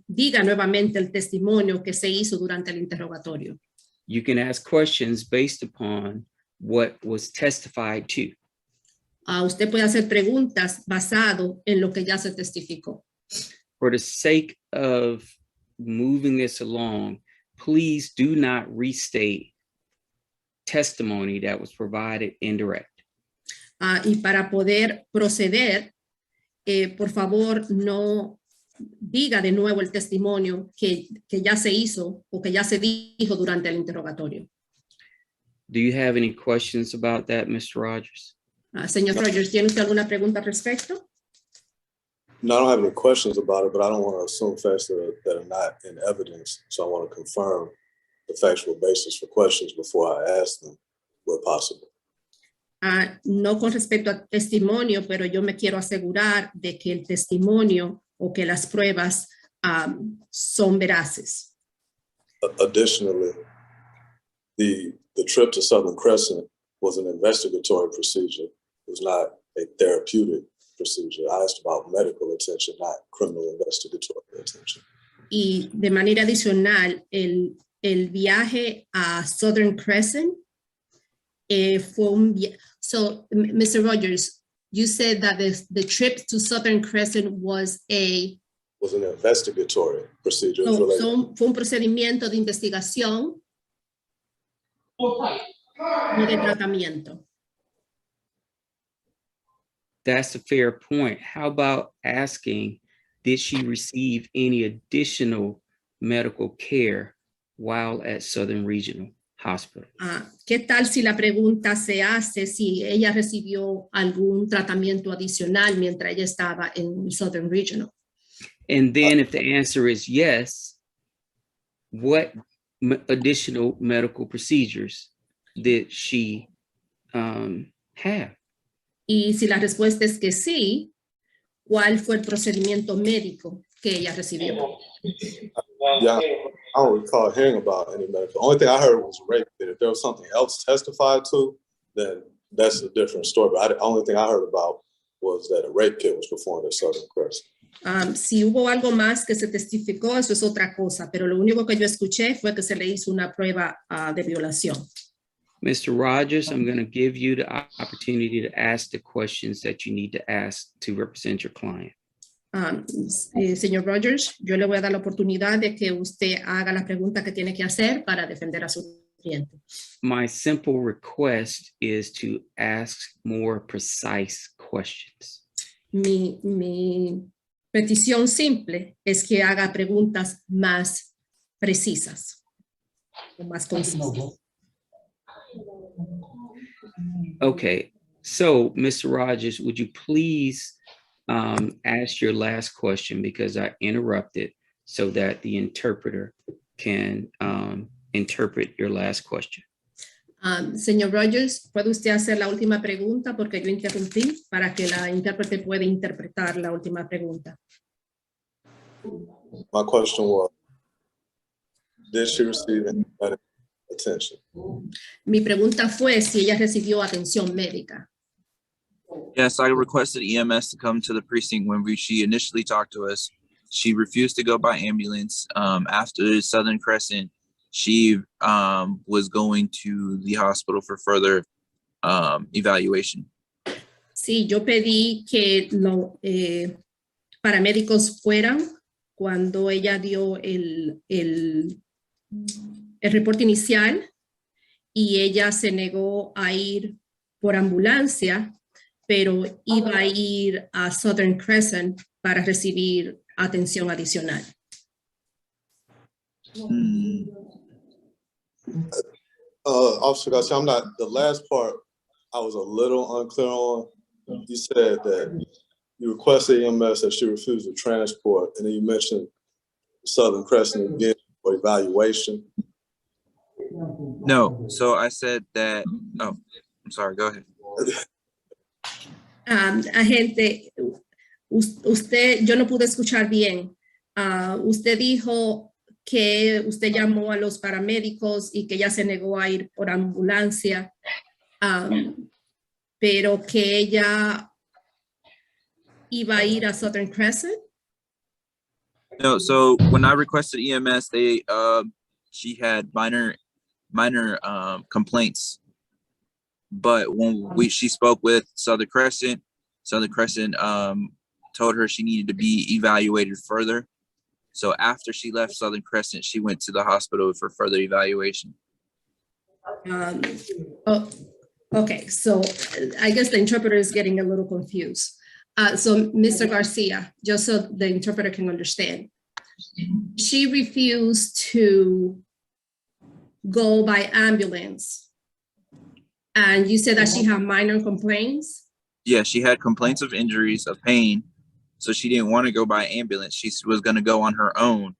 diga nuevamente el testimonio que se hizo durante el interrogatorio. You can ask questions based upon what was testified to. Usted puede hacer preguntas basado en lo que ya se testificó. For the sake of moving this along, please do not restate testimony that was provided in direct. Y para poder proceder, por favor, no diga de nuevo el testimonio que ya se hizo o que ya se dijo durante el interrogatorio. Do you have any questions about that, Mr. Rogers? Señor Rogers, ¿tiene usted alguna pregunta al respecto? No, I don't have any questions about it, but I don't want to assume facts that are not in evidence. So I want to confirm the factual basis for questions before I ask them where possible. No con respecto al testimonio, pero yo me quiero asegurar de que el testimonio o que las pruebas son veraces. Additionally, the trip to Southern Crescent was an investigatory procedure. It was not a therapeutic procedure. I asked about medical attention, not criminal investigatory attention. Y de manera adicional, el viaje a Southern Crescent fue un viaje. So, Mr. Rogers, you said that the trip to Southern Crescent was an investigatory procedure. Fue un procedimiento de investigación, no de tratamiento. That's a fair point. How about asking, did she receive any additional medical care while at Southern Regional Hospital? ¿Qué tal si la pregunta se hace si ella recibió algún tratamiento adicional mientras ella estaba en Southern Regional? And then if the answer is yes, what additional medical procedures did she have? Y si la respuesta es que sí, ¿cuál fue el procedimiento médico que ella recibió? Yeah, I don't recall hearing about any medical. The only thing I heard was rape. And if there was something else testified to, then that's a different story. But the only thing I heard about was that a rape kit was performed at Southern Crescent. Si hubo algo más que se testificó, eso es otra cosa, pero lo único que yo escuché fue que se le hizo una prueba de violación. Mr. Rogers, I'm going to give you the opportunity to ask the questions that you need to ask to represent your client. Señor Rogers, yo le voy a dar la oportunidad de que usted haga la pregunta que tiene que hacer para defender a su cliente. My simple request is to ask more precise questions. Mi petición simple es que haga preguntas más precisas o más concisas. Okay, so Mr. Rogers, would you please ask your last question, because I interrupted, so that the interpreter can interpret your last question. Señor Rogers, ¿puede usted hacer la última pregunta? Porque yo interrumpí para que la intérprete pueda interpretar la última pregunta. My question was, did she receive any medical attention? Mi pregunta fue si ella recibió atención médica. Yes, I requested EMS to come to the precinct when she initially talked to us. She refused to go by ambulance. After Southern Crescent, she was going to the hospital for further evaluation. Sí, yo pedí que los paramédicos fueran cuando ella dio el reporte inicial y ella se negó a ir por ambulancia, pero iba a ir a Southern Crescent para recibir atención adicional. Officer Garcia, I'm not, the last part I was a little unclear on. You said that you requested EMS that she refused to transport, and then you mentioned Southern Crescent again for evaluation. No, so I said that, oh, I'm sorry, go ahead. Agente, usted, yo no pude escuchar bien. Usted dijo que usted llamó a los paramédicos y que ella se negó a ir por ambulancia, pero que ella iba a ir a Southern Crescent. No, so when I requested EMS, she had minor complaints. But when she spoke with Southern Crescent told her she needed to be evaluated further. So after she left Southern Crescent, she went to the hospital for further evaluation. Okay, so I guess the interpreter is getting a little confused. So Mr. Garcia, just so the interpreter can understand, she refused to go by ambulance. And you said that she had minor complaints? Yeah, she had complaints of injuries, of pain. So she didn't want to go by ambulance. She was going to go on her own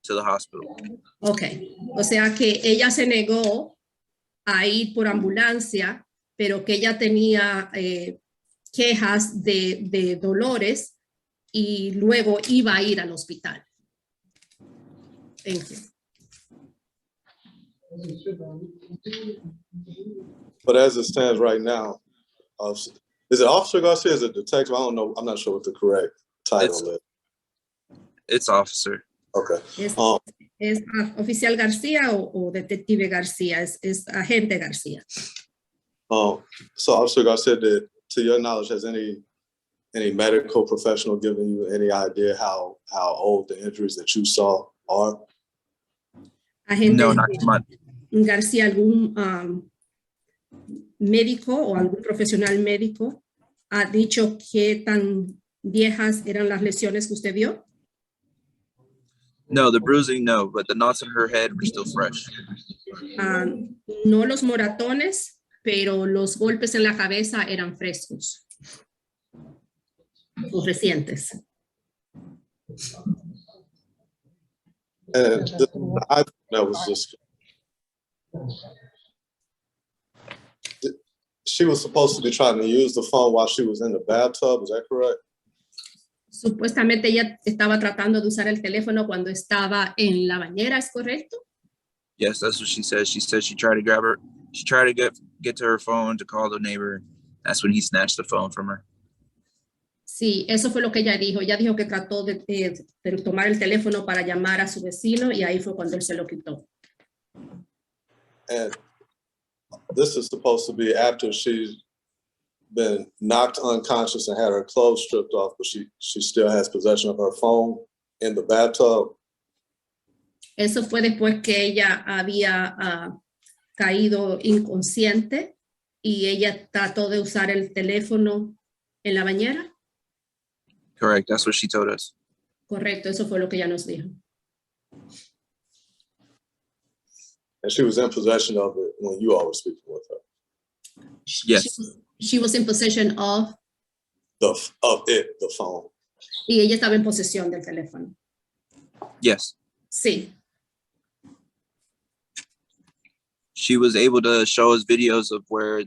to the hospital. Okay, o sea que ella se negó a ir por ambulancia, pero que ella tenía quejas de dolores y luego iba a ir al hospital. Thank you. But as it stands right now, is it Officer Garcia? Is it detective? I don't know. I'm not sure what the correct title is. It's officer. Okay. ¿Es oficial García o detective García? Es agente García. So Officer Garcia, to your knowledge, has any medical professional given you any idea how old the injuries that you saw are? Agente No, not too much. García, ¿algún médico o algún profesional médico ha dicho qué tan viejas eran las lesiones que usted vio? No, the bruising, no, but the knots in her head were still fresh. No los moratones, pero los golpes en la cabeza eran frescos o recientes. And that was just. She was supposed to be trying to use the phone while she was in the bathtub. Is that correct? Supuestamente ella estaba tratando de usar el teléfono cuando estaba en la bañera, ¿es correcto? Yes, that's what she said. She said she tried to grab her. She tried to get to her phone to call the neighbor. That's when he snatched the phone from her. Sí, eso fue lo que ella dijo. Ella dijo que trató de tomar el teléfono para llamar a su vecino y ahí fue cuando él se lo quitó. And this is supposed to be after she's been knocked unconscious and had her clothes stripped off, but she still has possession of her phone in the bathtub. Eso fue después que ella había caído inconsciente y ella trató de usar el teléfono en la bañera. Correct. That's what she told us. Correcto, eso fue lo que ella nos dijo. And she was in possession of it when you all were speaking with her. Yes. She was in possession of, The phone. y ella estaba en posesión del teléfono. Yes. Sí, She was able to show us videos of where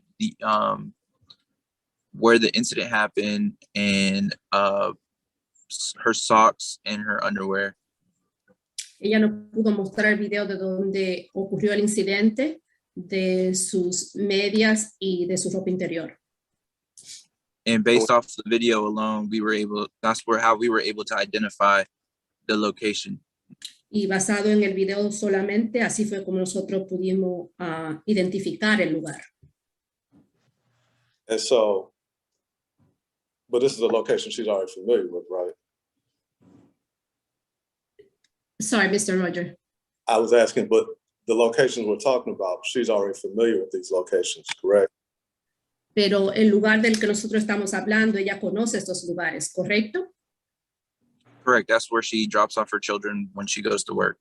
the incident happened and her socks and her underwear. ella nos pudo mostrar el video de donde ocurrió el incidente, de sus medias y de su ropa interior. And based off the video alone, how we were able to identify the location. Y basado en el video solamente, así fue como nosotros pudimos identificar el lugar. And so, but this is a location she's already familiar with, right? Sorry, Mr. Roger. I was asking, but the locations we're talking about, she's already familiar with these locations, correct? Pero el lugar del que nosotros estamos hablando, ella conoce estos lugares, ¿correcto? Correct. That's where she drops off her children when she goes to work.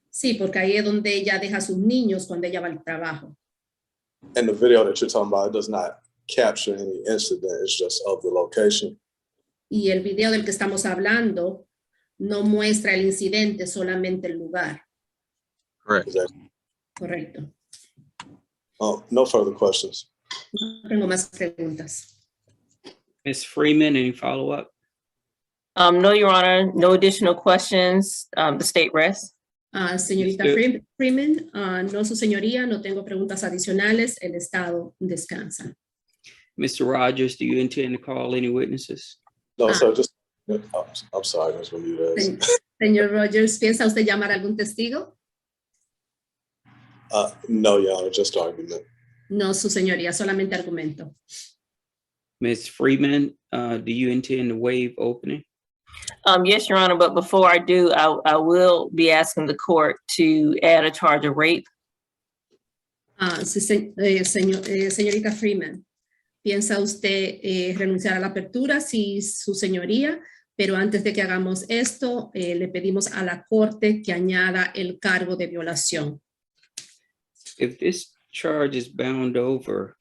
Sí, porque ahí es donde ella deja a sus niños cuando ella va al trabajo. And the video that you're talking about, it does not capture any incident, it's just of the location. Y el video del que estamos hablando no muestra el incidente, solamente el lugar. Correct. Correcto. No further questions. No tengo más preguntas. Ms. Freeman, any follow-up? No, Your Honor, no additional questions. The state rests. Señorita Freeman, no, su señoría, no tengo preguntas adicionales. El Estado descansa. Mr. Rogers, do you intend to call any witnesses? No, so just, I'm sorry, Ms. Bermudez. Señor Rogers, ¿piensa usted llamar a algún testigo? No, Your Honor, just argument. No, su señoría, solamente argumento. Ms. Freeman, do you intend to waive opening? Yes, Your Honor, but before I do, I will be asking the court to add a charge of rape. Señorita Freeman, ¿piensa usted renunciar a la apertura? Sí, su señoría, pero antes de que hagamos esto, le pedimos a la corte que añada el cargo de violación. If this charge is bound over,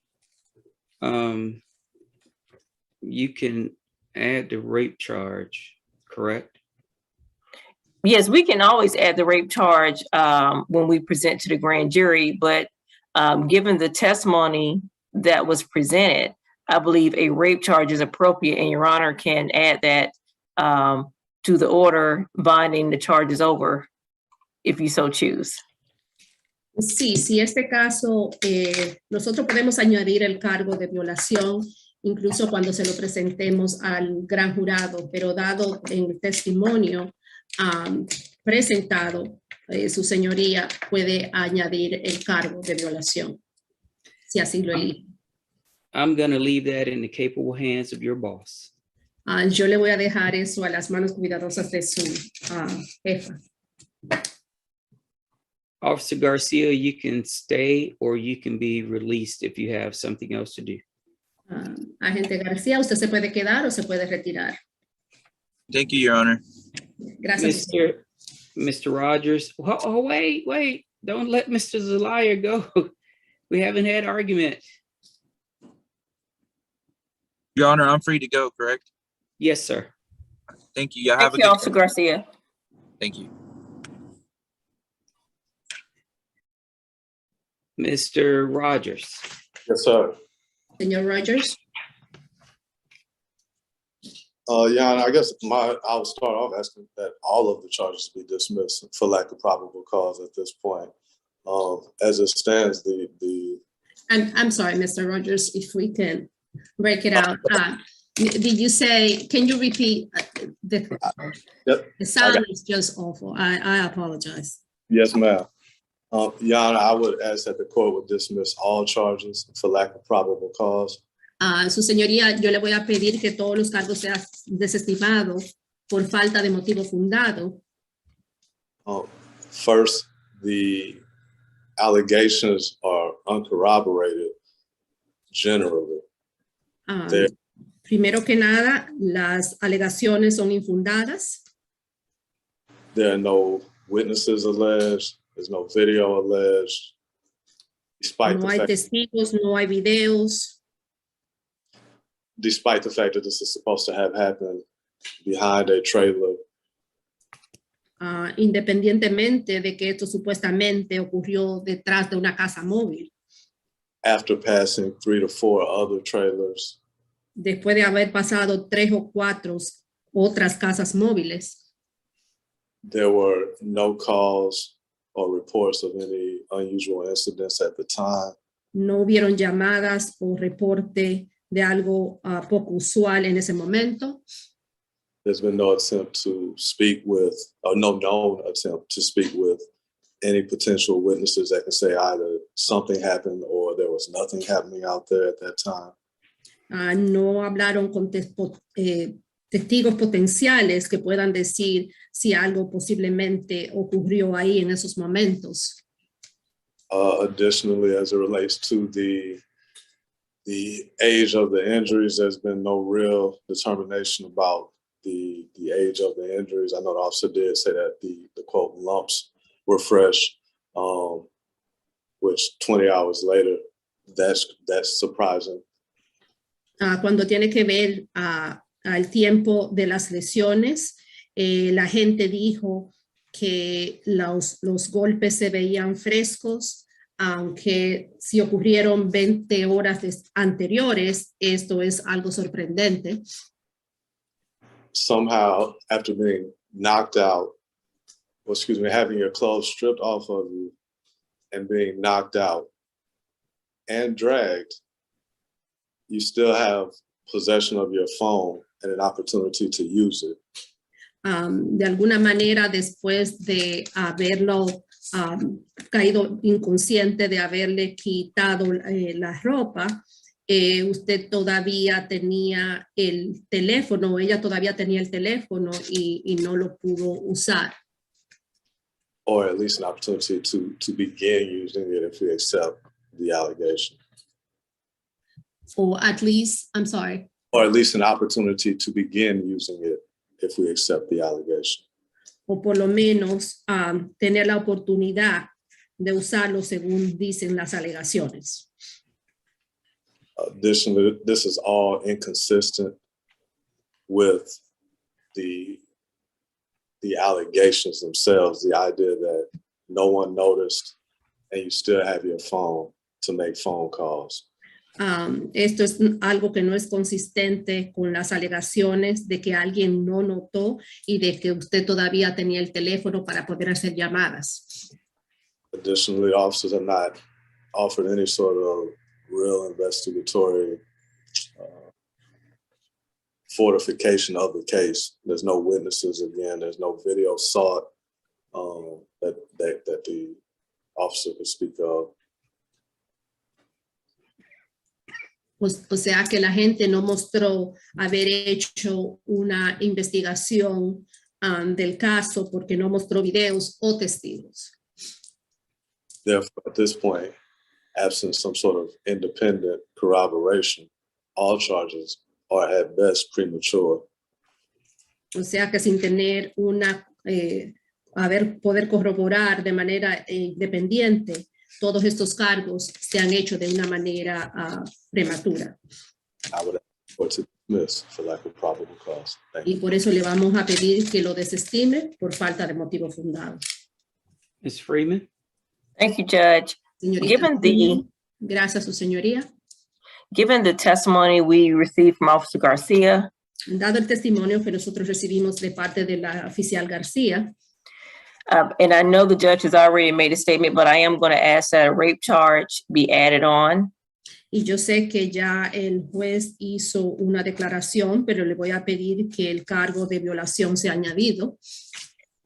you can add the rape charge, correct? Yes, we can always add the rape charge when we present to the grand jury, but given the testimony that was presented, I believe a rape charge is appropriate, and Your Honor can add that to the order binding the charges over if you so choose. Sí, si este caso, nosotros podemos añadir el cargo de violación, incluso cuando se lo presentemos al gran jurado, pero dado en el testimonio presentado, su señoría puede añadir el cargo de violación, si así lo elige. I'm going to leave that in the capable hands of your boss. Yo le voy a dejar eso a las manos cuidadosas de su jefa. Officer Garcia, you can stay or you can be released if you have something else to do. Agente García, usted se puede quedar o se puede retirar. Thank you, Your Honor. Gracias. Mr. Rogers. Oh, wait. Don't let Mr. Zelaya go. We haven't had argument. Your Honor, I'm free to go, correct? Yes, sir. Thank you. Y'all have Thank a you, good Officer day. Garcia. Thank you. Mr. Rogers. Yes, sir. Señor Rogers. Yeah, I guess I'll start off asking that all of the charges be dismissed for lack of probable cause at this point. As it stands, I'm sorry, Mr. Rogers, if we can break it out. Did you say, can you repeat? Yep. The sound is just awful. I apologize. Yes, ma'am. Your Honor, I would ask that the court would dismiss all charges for lack of probable cause. Su señoría, yo le voy a pedir que todos los cargos sean desestimados por falta de motivo fundado. First, the allegations are uncorroborated generally. Primero que nada, las alegaciones son infundadas. There are no witnesses alleged. There's no video alleged. No hay testigos, no hay videos. Despite the fact that this is supposed to have happened behind a trailer. Independientemente de que esto supuestamente ocurrió detrás de una casa móvil. After passing 3 to 4 other trailers. Después de haber pasado 3 o 4 otras casas móviles. There were no calls or reports of any unusual incidents at the time. No hubieron llamadas o reporte de algo poco usual en ese momento. There's been no attempt to speak with, or no known attempt to speak with any potential witnesses that can say either something happened or there was nothing happening out there at that time. No hablaron con testigos potenciales que puedan decir si algo posiblemente ocurrió ahí en esos momentos. Additionally, as it relates to the age of the injuries, there's been no real determination about the age of the injuries. I know the officer did say that the quote lumps were fresh, which 20 hours later, that's surprising. Cuando tiene que ver al tiempo de las lesiones, la gente dijo que los golpes se veían frescos, aunque si ocurrieron 20 horas anteriores, esto es algo sorprendente. Somehow, after being knocked out, having your clothes stripped off of you and being knocked out and dragged, you still have possession of your phone and an opportunity to use it. De alguna manera, después de haberlo caído inconsciente, de haberle quitado la ropa, usted todavía tenía el teléfono, ella todavía tenía el teléfono y no lo pudo usar. Or at least an opportunity to begin using it if we accept the allegation. Or at least, I'm sorry. Or at least an opportunity to begin using it if we accept the allegation. O por lo menos tener la oportunidad de usarlo según dicen las alegaciones. Additionally, this is all inconsistent with the allegations themselves, the idea that no one noticed and you still have your phone to make phone calls. Esto es algo que no es consistente con las alegaciones de que alguien no notó y de que usted todavía tenía el teléfono para poder hacer llamadas. Additionally, officers have not offered any sort of real investigatory fortification of the case. There's no witnesses again. There's no video sought that the officer could speak of. O sea que la gente no mostró haber hecho una investigación del caso porque no mostró videos o testigos. Therefore, at this point, absent some sort of independent corroboration, all charges are at best premature. O sea que sin tener poder corroborar de manera independiente, todos estos cargos se han hecho de una manera prematura. I would ask for to dismiss for lack of probable cause. Thank you. Y por eso le vamos a pedir que lo desestime por falta de motivo fundado. Ms. Freeman? Thank you, Judge. Señorita, gracias, su señoría. Given the testimony we received from Officer Garcia, Dado el testimonio que nosotros recibimos de parte de la oficial García, and I know the judge has already made a statement, but I am going to ask that a rape charge be added on. Y yo sé que ya el juez hizo una declaración, pero le voy a pedir que el cargo de violación sea añadido.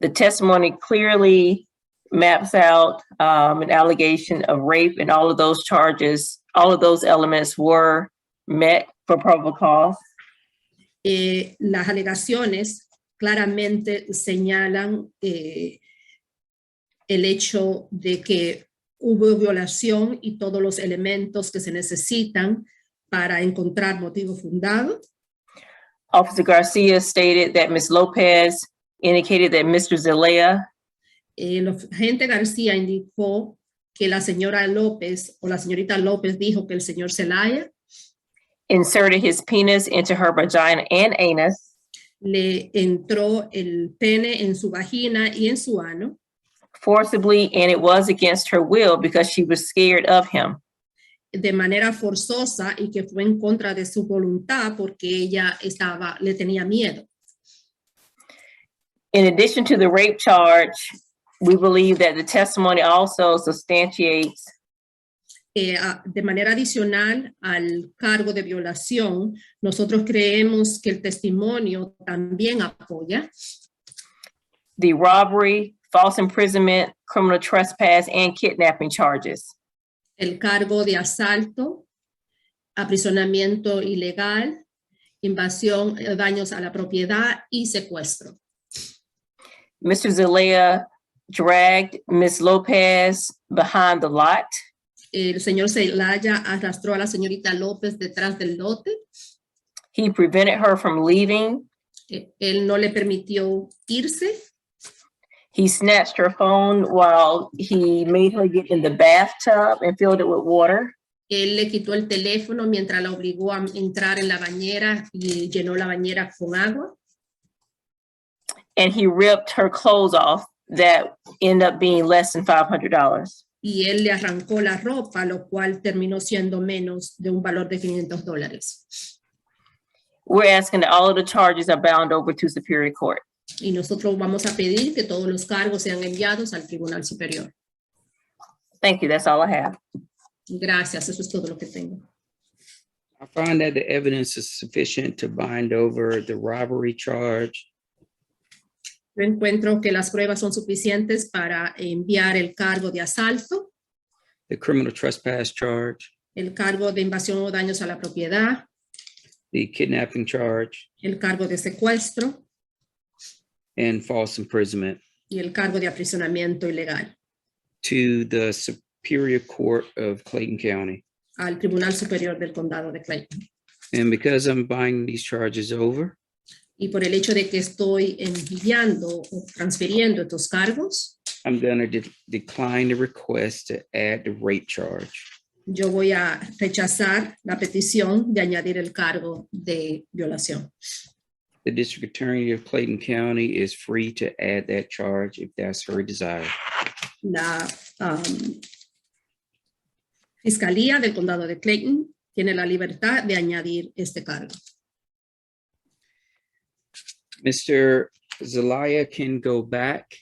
The testimony clearly maps out an allegation of rape, and all of those charges, all of those elements were met for probable cause. Las alegaciones claramente señalan el hecho de que hubo violación y todos los elementos que se necesitan para encontrar motivo fundado. Officer Garcia stated that Ms. Lopez indicated that Mr. Zelaya El agente García indicó que la señora López o la señorita López dijo que el señor Zelaya inserted his penis into her vagina and anus, le entró el pene en su vagina y en su ano, forcibly, and it was against her will because she was scared of him. de manera forzosa y que fue en contra de su voluntad porque ella le tenía miedo. In addition to the rape charge, we believe that the testimony also substantiates De manera adicional al cargo de violación, nosotros creemos que el testimonio también apoya the robbery, false imprisonment, criminal trespass, and kidnapping charges. el cargo de asalto, aprisionamiento ilegal, invasión, daños a la propiedad y secuestro. Mr. Zelaya dragged Ms. Lopez behind the lot. El señor Zelaya arrastró a la señorita López detrás del lote. He prevented her from leaving. Él no le permitió irse. He snatched her phone while he made her get in the bathtub and filled it with water. Él le quitó el teléfono mientras la obligó a entrar en la bañera y llenó la bañera con agua. And he ripped her clothes off that ended up being less than $500. Y él le arrancó la ropa, lo cual terminó siendo menos de un valor de $500. We're asking that all of the charges are bound over to Superior Court. Y nosotros vamos a pedir que todos los cargos sean enviados al Tribunal Superior. Thank you. That's all I have. Gracias, eso es todo lo que tengo. I find that the evidence is sufficient to bind over the robbery charge, Yo encuentro que las pruebas son suficientes para enviar el cargo de asalto, the criminal trespass charge, el cargo de invasión o daños a la propiedad, the kidnapping charge, el cargo de secuestro and false imprisonment y el cargo de aprisionamiento ilegal to the Superior Court of Clayton County. al Tribunal Superior del Condado de Clayton. And because I'm binding these charges over, Y por el hecho de que estoy enviando o transfiriendo estos cargos, I'm going to decline the request to add the rape charge. yo voy a rechazar la petición de añadir el cargo de violación. The District Attorney of Clayton County is free to add that charge if that's her desire. La Fiscalía del Condado de Clayton tiene la libertad de añadir este cargo. Mr. Zelaya can go back.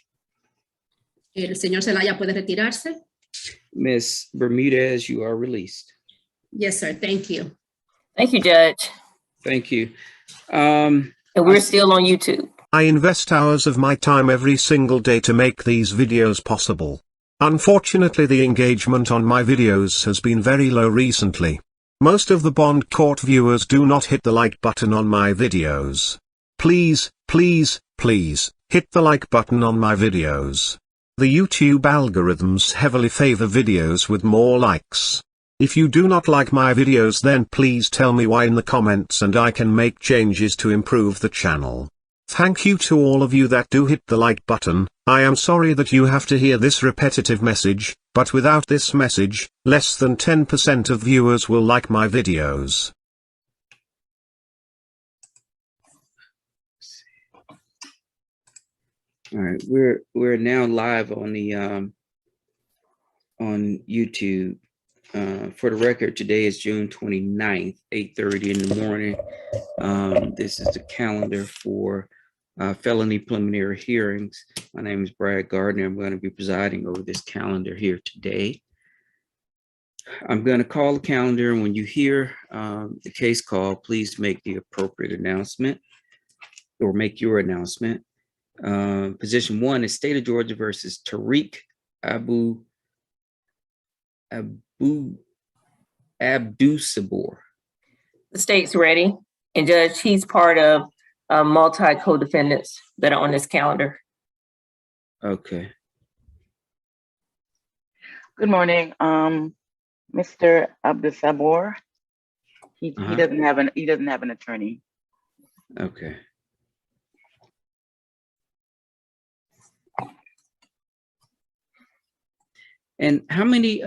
El señor Zelaya puede retirarse. Ms. Bermudez, you are released. Yes, sir. Thank you. Thank you, Judge. Thank you. And we're still on YouTube. I invest hours of my time every single day to make these videos possible. Unfortunately, the engagement on my videos has been very low recently. Most of the bond court viewers do not hit the like button on my videos. Please, please, please, hit the like button on my videos. The YouTube algorithms heavily favor videos with more likes. If you do not like my videos, then please tell me why in the comments and I can make changes to improve the channel. Thank you to all of you that do hit the like button. I am sorry that you have to hear this repetitive message, but without this message, less than 10% of viewers will like my videos. All right, we're now live on the on YouTube. For the record, today is June 29th, 8:30 in the morning. This is the calendar for felony preliminary hearings. My name is Brad Gardner. I'm going to be presiding over this calendar here today. I'm going to call the calendar, and when you hear the case call, please make the appropriate announcement or make your announcement. Position 1 is State of Georgia versus Tariq Abdusabor. The state's ready. And Judge, he's part of multi co-defendants that are on this calendar. Okay. Good morning, Mr. Abdusabor. He doesn't have an attorney. Okay. And how many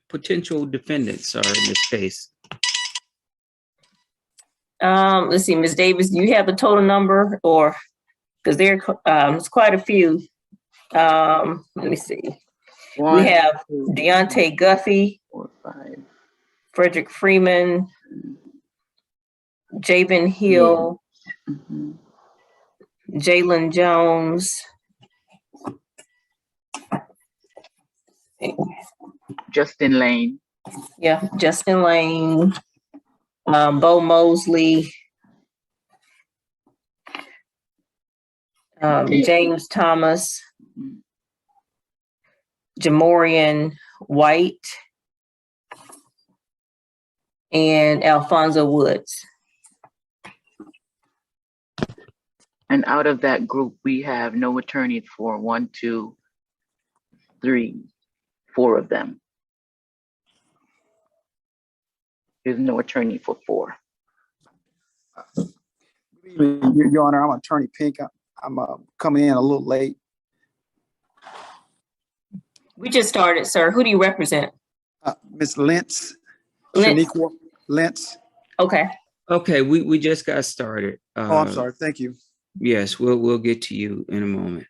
potential defendants are in this case? Let's see, Ms. Davis, do you have a total number, or because there's quite a few. Let me see. We have Deontay Guffey, 4, 5. Frederick Freeman, Javen Hill, Jalen Jones, Justin Lane. yeah, Justin Lane, Bo Mosley, James Thomas, Jamorian White, and Alfonso Woods. And out of that group, we have no attorney for 1, 2, 3, 4 of them. There's no attorney for 4. Your Honor, I'm Attorney Pink. I'm coming in a little late. We just started, sir. Who do you represent? Ms. Lentz. Lentz. Shaniqua Lentz. Okay. Okay, we just got started. Oh, I'm sorry. Thank you. Yes, we'll get to you in a moment.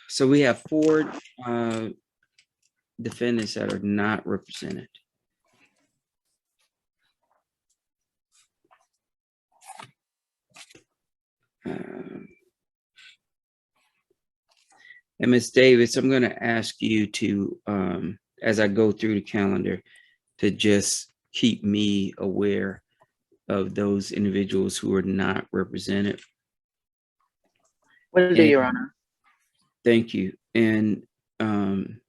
So we have 4 defendants that are not represented. And Ms. Davis, I'm going to ask you to, as I go through the calendar, to just keep me aware of those individuals who are not represented. Will do, Your Honor. Thank you. And I'm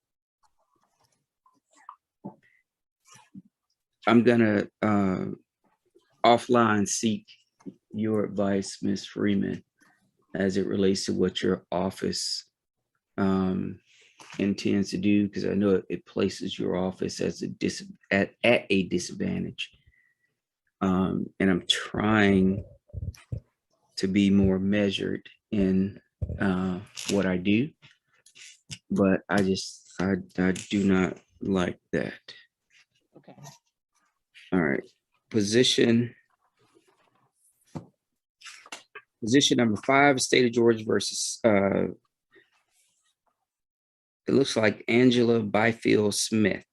gonna offline seek your advice, Ms. Freeman, as it relates to what your office intends to do, because I know it places your office as at a disadvantage. And I'm trying to be more measured in what I do, but I do not like that. Okay. All right, position number 5, State of Georgia versus it looks like Angela Byfield Smith.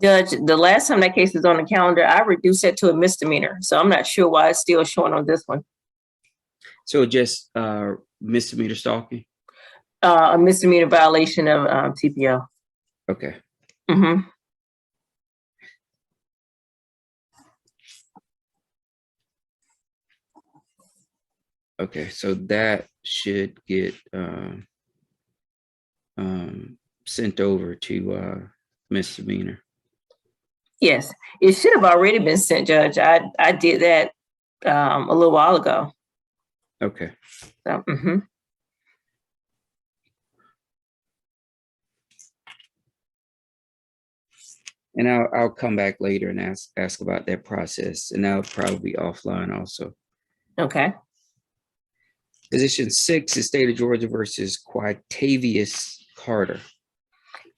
Judge, the last time that case was on the calendar, I reduced that to a misdemeanor. So I'm not sure why it's still showing on this one. So just misdemeanor stalking? A misdemeanor violation of TPO. Okay. Mm-hmm. Okay, so that should get sent over to misdemeanor. Yes, it should have already been sent, Judge. I did that a little while ago. Okay. So, mm-hmm. And I'll come back later and ask about that process, and that'll probably be offline also. Okay. Position 6 is State of Georgia versus Quitavious Carter.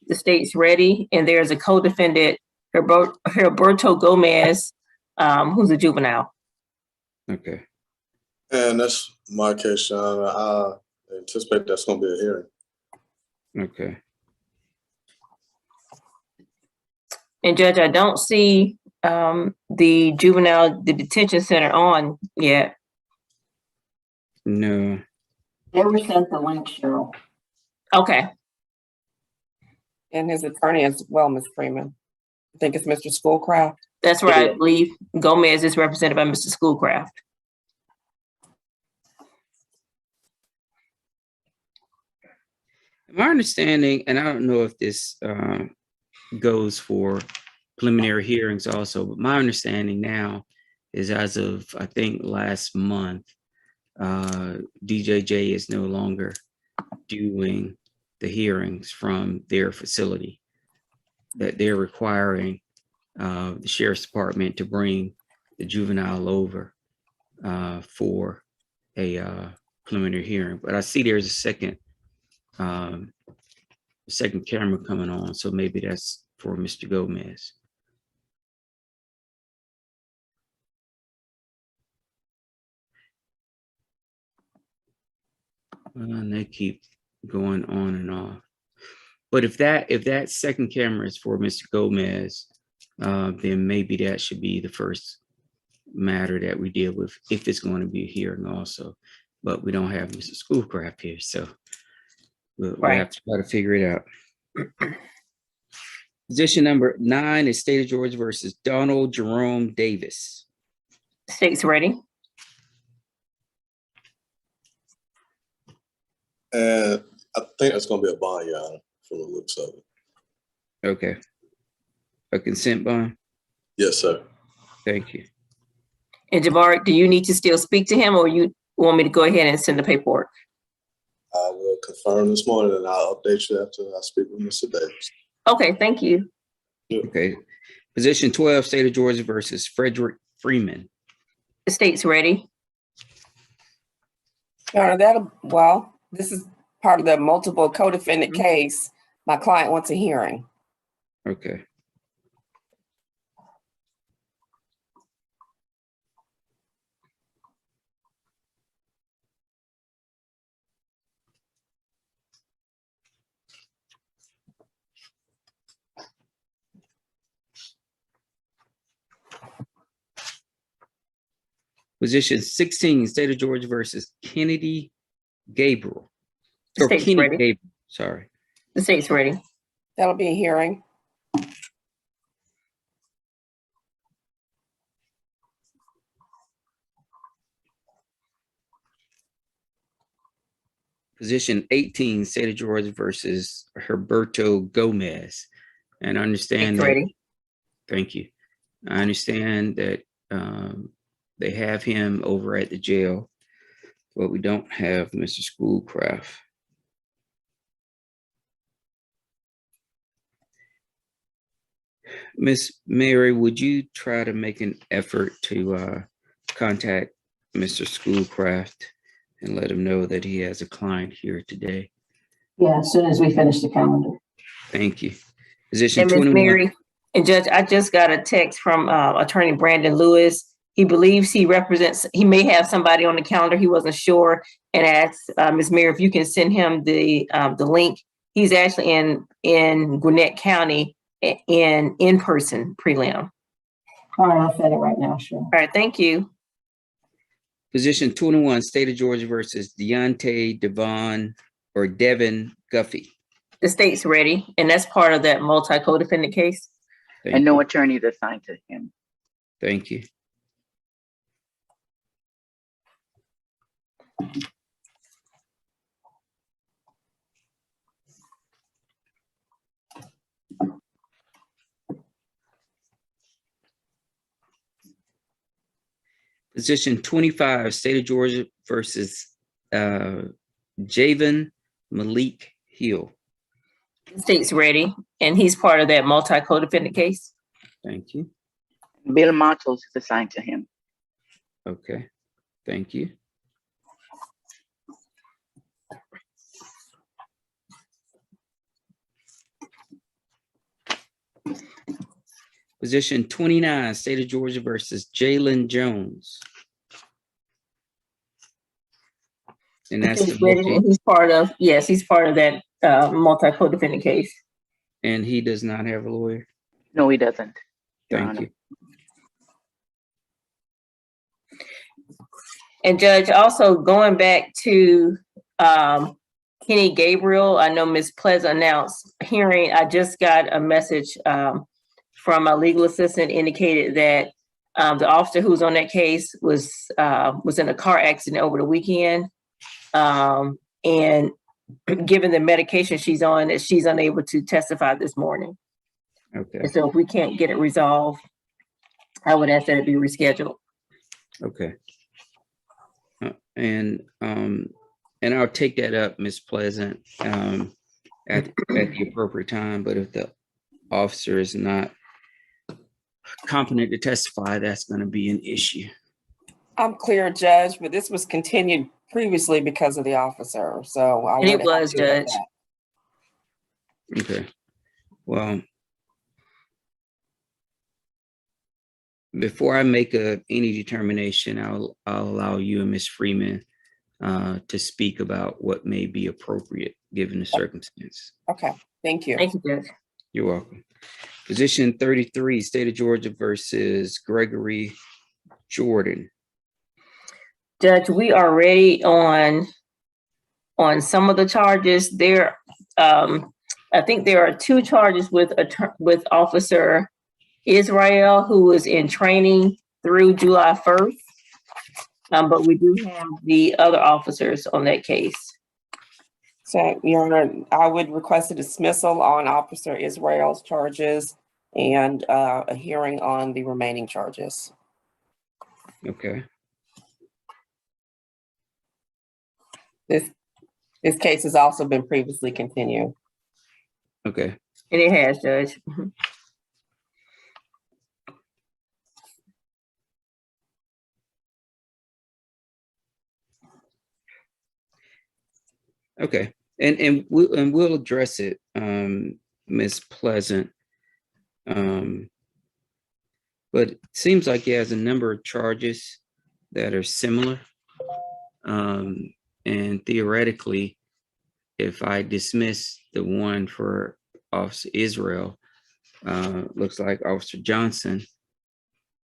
The state's ready, and there's a co-defendant, Herberto Gomez, who's a juvenile. Okay. And that's my case, Sean. I anticipate that's going to be a hearing. Okay. And Judge, I don't see the detention center on yet. No. They were sent the link, Cheryl. Okay. And his attorney as well, Ms. Freeman. I think it's Mr. Schoolcraft. That's right. I believe Gomez is represented by Mr. Schoolcraft. My understanding, and I don't know if this goes for preliminary hearings also, but my understanding now is as of, I think, last month, DJJ is no longer doing the hearings from their facility, that they're requiring the Sheriff's Department to bring the juvenile over for a preliminary hearing. But I see there's a second camera coming on, so maybe that's for Mr. Gomez. And they keep going on and off. But if that second camera is for Mr. Gomez, then maybe that should be the first matter that we deal with if it's going to be a hearing also. But we don't have Mr. Schoolcraft here, so we'll have to try to figure it out. Position number 9 is State of Georgia versus Donald Jerome Davis. State's ready. And I think that's going to be a bond, Your Honor, from the looks of it. Okay. A consent bond? Yes, sir. Thank you. And Jabari, do you need to still speak to him, or you want me to go ahead and send the paperwork? I will confirm this morning and I'll update you after I speak with Mr. Davis. Okay, thank you. Okay. Position 12, State of Georgia versus Frederick Freeman. The state's ready. Your Honor, this is part of the multiple co-defendant case. My client wants a hearing. Okay. Position 16, State of Georgia versus Kennedy Gabriel. Or State's Kenny ready. Gabriel, sorry. The state's ready. That'll be a hearing. Position 18, State of Georgia versus Herberto Gomez. And I understand State's that, ready. thank you. I understand that they have him over at the jail, but we don't have Mr. Schoolcraft. Miss Mary, would you try to make an effort to contact Mr. Schoolcraft and let him know that he has a client here today? Yeah, as soon as we finish the calendar. Thank you. Position And Ms. 21. Mary and Judge, I just got a text from Attorney Brandon Lewis. He believes he may have somebody on the calendar. He wasn't sure, and asked Ms. Mary if you can send him the link. He's actually in Gwinnett County in person prelim. All right, I'll send it right now, sure. All right, thank you. Position 21, State of Georgia versus Deontay Devin Guffey. The state's ready, and that's part of that multi-co-defendant case. And no attorney is assigned to him. Thank you. Position 25, State of Georgia versus Javen Malik Hill. The state's ready, and he's part of that multi-co-defendant case. Thank you. Bill Matos is assigned to him. Okay, thank you. Position 29, State of Georgia versus Jalen Jones. And that's He's ready, and he's part of that multi-co-defendant case. And he does not have a lawyer? No, he doesn't. Thank you. And Judge, also going back to Kenny Gabriel, I know Ms. Pleasant announced hearing. I just got a message from a legal assistant indicated that the officer who's on that case was in a car accident over the weekend. And given the medication she's on, that she's unable to testify this morning. Okay. And so if we can't get it resolved, I would ask that it be rescheduled. Okay. And I'll take that up, Ms. Pleasant, at the appropriate time. But if the officer is not competent to testify, that's going to be an issue. I'm clear, Judge, but this was continued previously because of the officer. So I And it would have was, to look at Judge. that. Okay. Well, before I make any determination, I'll allow you and Ms. Freeman to speak about what may be appropriate given the circumstance. Okay, thank you. Thank you, Judge. You're welcome. Position 33, State of Georgia versus Gregory Jordan. Judge, we are ready on some of the charges. There, I think there are 2 charges with Officer Israel, who is in training through July 1st. But we do have the other officers on that case. So, Your Honor, I would request a dismissal on Officer Israel's charges and a hearing on the remaining charges. Okay. This case has also been previously continued. Okay. And it has, Judge. Okay. And we'll address it, Ms. Pleasant. But it seems like he has a number of charges that are similar. And theoretically, if I dismiss the one for Officer Israel, looks like Officer Johnson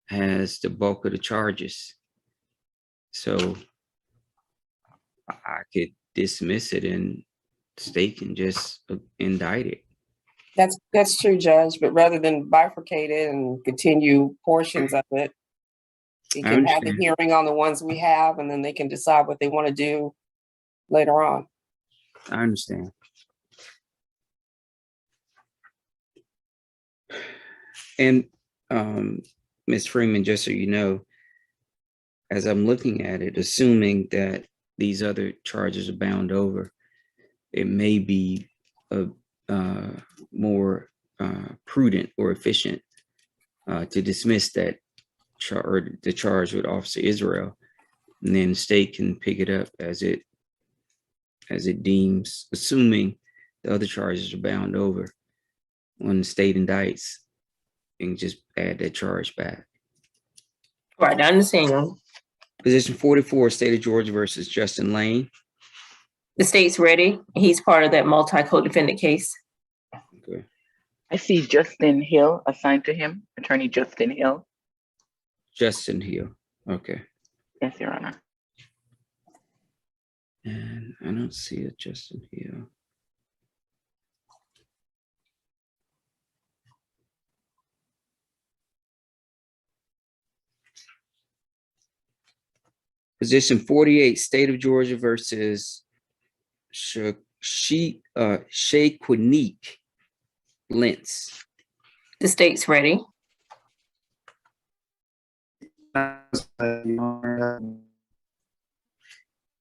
has the bulk of the charges. So I could dismiss it and state can just indict it. That's true, Judge, but rather than bifurcate it and continue portions of it, you I can have a understand. hearing on the ones we have, and then they can decide what they want to do later on. I understand. And Ms. Freeman, just so you know, as I'm looking at it, assuming that these other charges are bound over, it may be a more prudent or efficient to dismiss that the charge with Officer Israel, and then the state can pick it up as it deems, assuming the other charges are bound over. When the state indicts, and just add that charge back. Right, I understand. Position 44, State of Georgia versus Justin Lane. The state's ready. He's part of that multi-co-defendant case. Okay. I see Justin Hill assigned to him, Attorney Justin Hill. Justin Hill. Okay. Yes, Your Honor. And I don't see a Justin Hill. Position 48, State of Georgia versus Shaquinique Lentz. The state's ready. And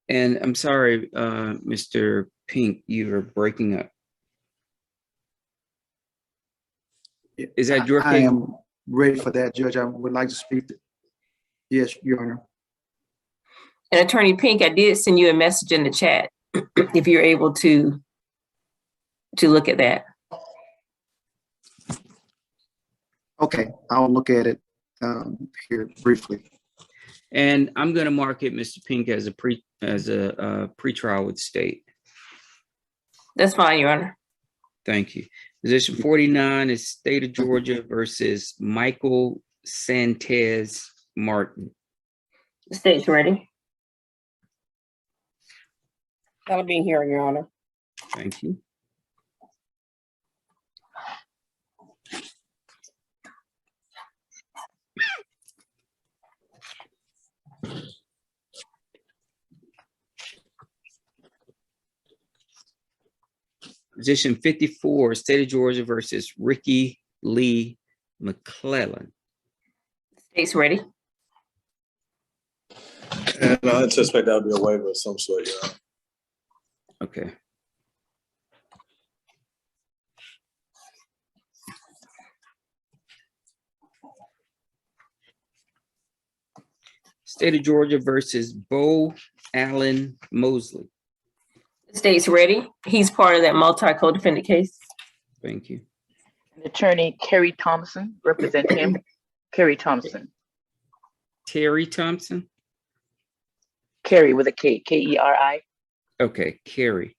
I'm sorry, Mr. Pink, you are breaking up. Is that your case? I am ready for that, Judge. I would like to speak. Yes, Your Honor. And Attorney Pink, I did send you a message in the chat if you're able to look at that. Okay, I'll look at it here briefly. And I'm going to mark it, Mr. Pink, as a pretrial with state. That's fine, Your Honor. Thank you. Position 49 is State of Georgia versus Michael Sanchez Martin. The state's ready. That'll be a hearing, Your Honor. Thank you. Position 54, State of Georgia versus Ricky Lee McClellan. State's ready. And I anticipate that'll be a waiver of some sort, yeah. Okay. State of Georgia versus Bo Allen Mosley. State's ready. He's part of that multi-co-defendant case. Thank you. Attorney Kerry Thompson, represent him. Kerry Thompson. Terry Thompson. Kerry with a K, K-E-R-I. Okay, Carrie.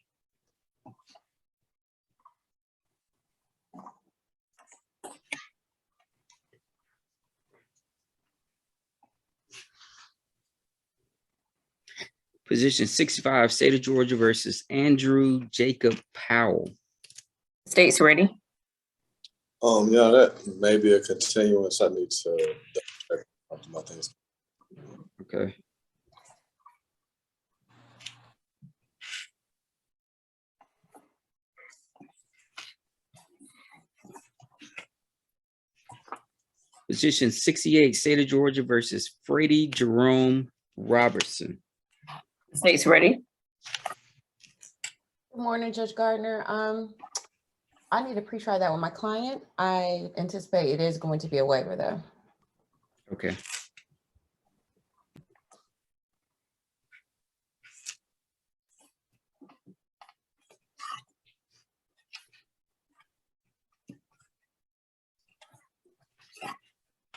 Position 65, State of Georgia versus Andrew Jacob Powell. State's ready. Yeah, that may be a continuance. I need to check my things. Okay. Position 68, State of Georgia versus Freddie Jerome Robertson. State's ready. Good morning, Judge Gardner. I need to pre-try that with my client. I anticipate it is going to be a waiver though. Okay.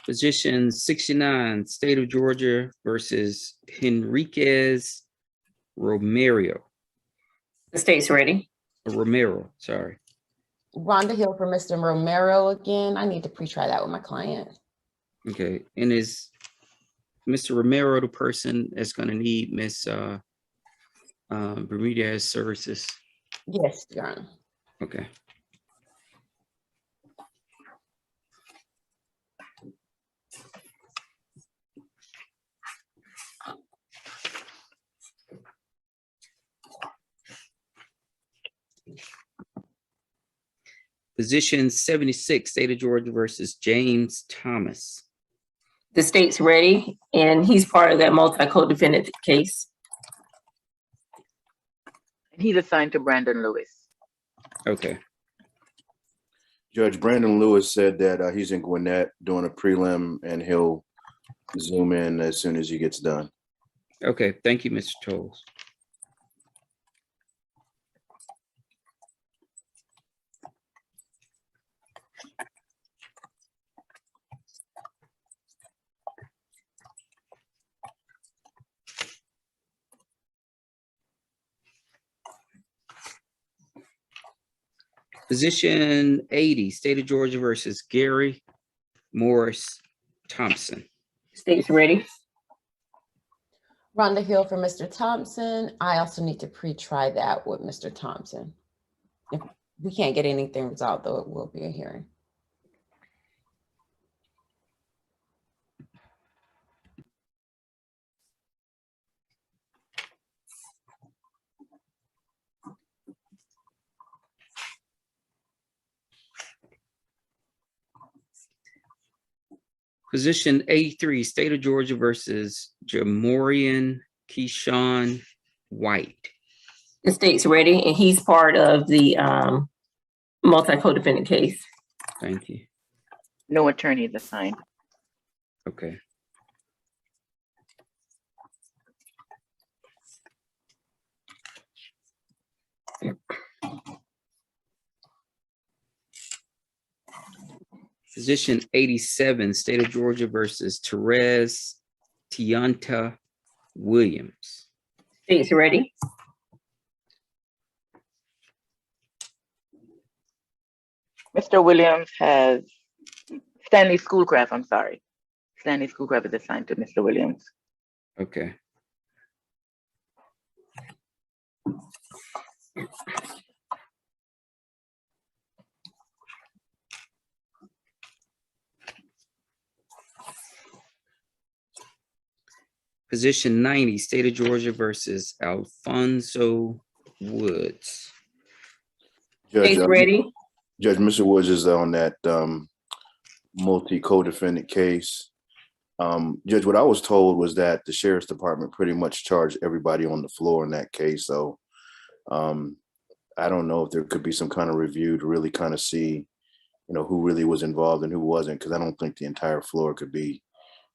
Position 69, State of Georgia versus Henriquez Romero. The state's ready. Romero, sorry. Rhonda Hill for Mr. Romero again. I need to pre-try that with my client. Okay, and is Mr. Romero the person that's going to need Miss Bermudez services? Yes, Your Honor. Okay. Position 76, State of Georgia versus James Thomas. The state's ready, and he's part of that multi-co-defendant case. And he's assigned to Brandon Lewis. Okay. Judge Brandon Lewis said that he's in Gwinnett doing a prelim and he'll zoom in as soon as he gets done. Okay, thank you, Mr. Tolles. Position 80, State of Georgia versus Gary Morris Thompson. State's ready. Rhonda Hill for Mr. Thompson. I also need to pre-try that with Mr. Thompson. If we can't get anything resolved, though, it will be a hearing. Position 83, State of Georgia versus Jamorian Keyshawn White. The state's ready, and he's part of the multi-co-defendant case. Thank you. No attorney is assigned. Okay. Position 87, State of Georgia versus Therese Tianta Williams. State's ready. Mr. Williams has Stanley Schoolcraft, I'm sorry. Stanley Schoolcraft is assigned to Mr. Williams. Okay. Position 90, State of Georgia versus Alfonso Woods. Judge, Case ready. Judge, Mr. Woods is on that multi-co-defendant case. Judge, what I was told was that the sheriff's department pretty much charged everybody on the floor in that case. So I don't know if there could be some kind of review to really kind of see, you know, who really was involved and who wasn't, because I don't think the entire floor could be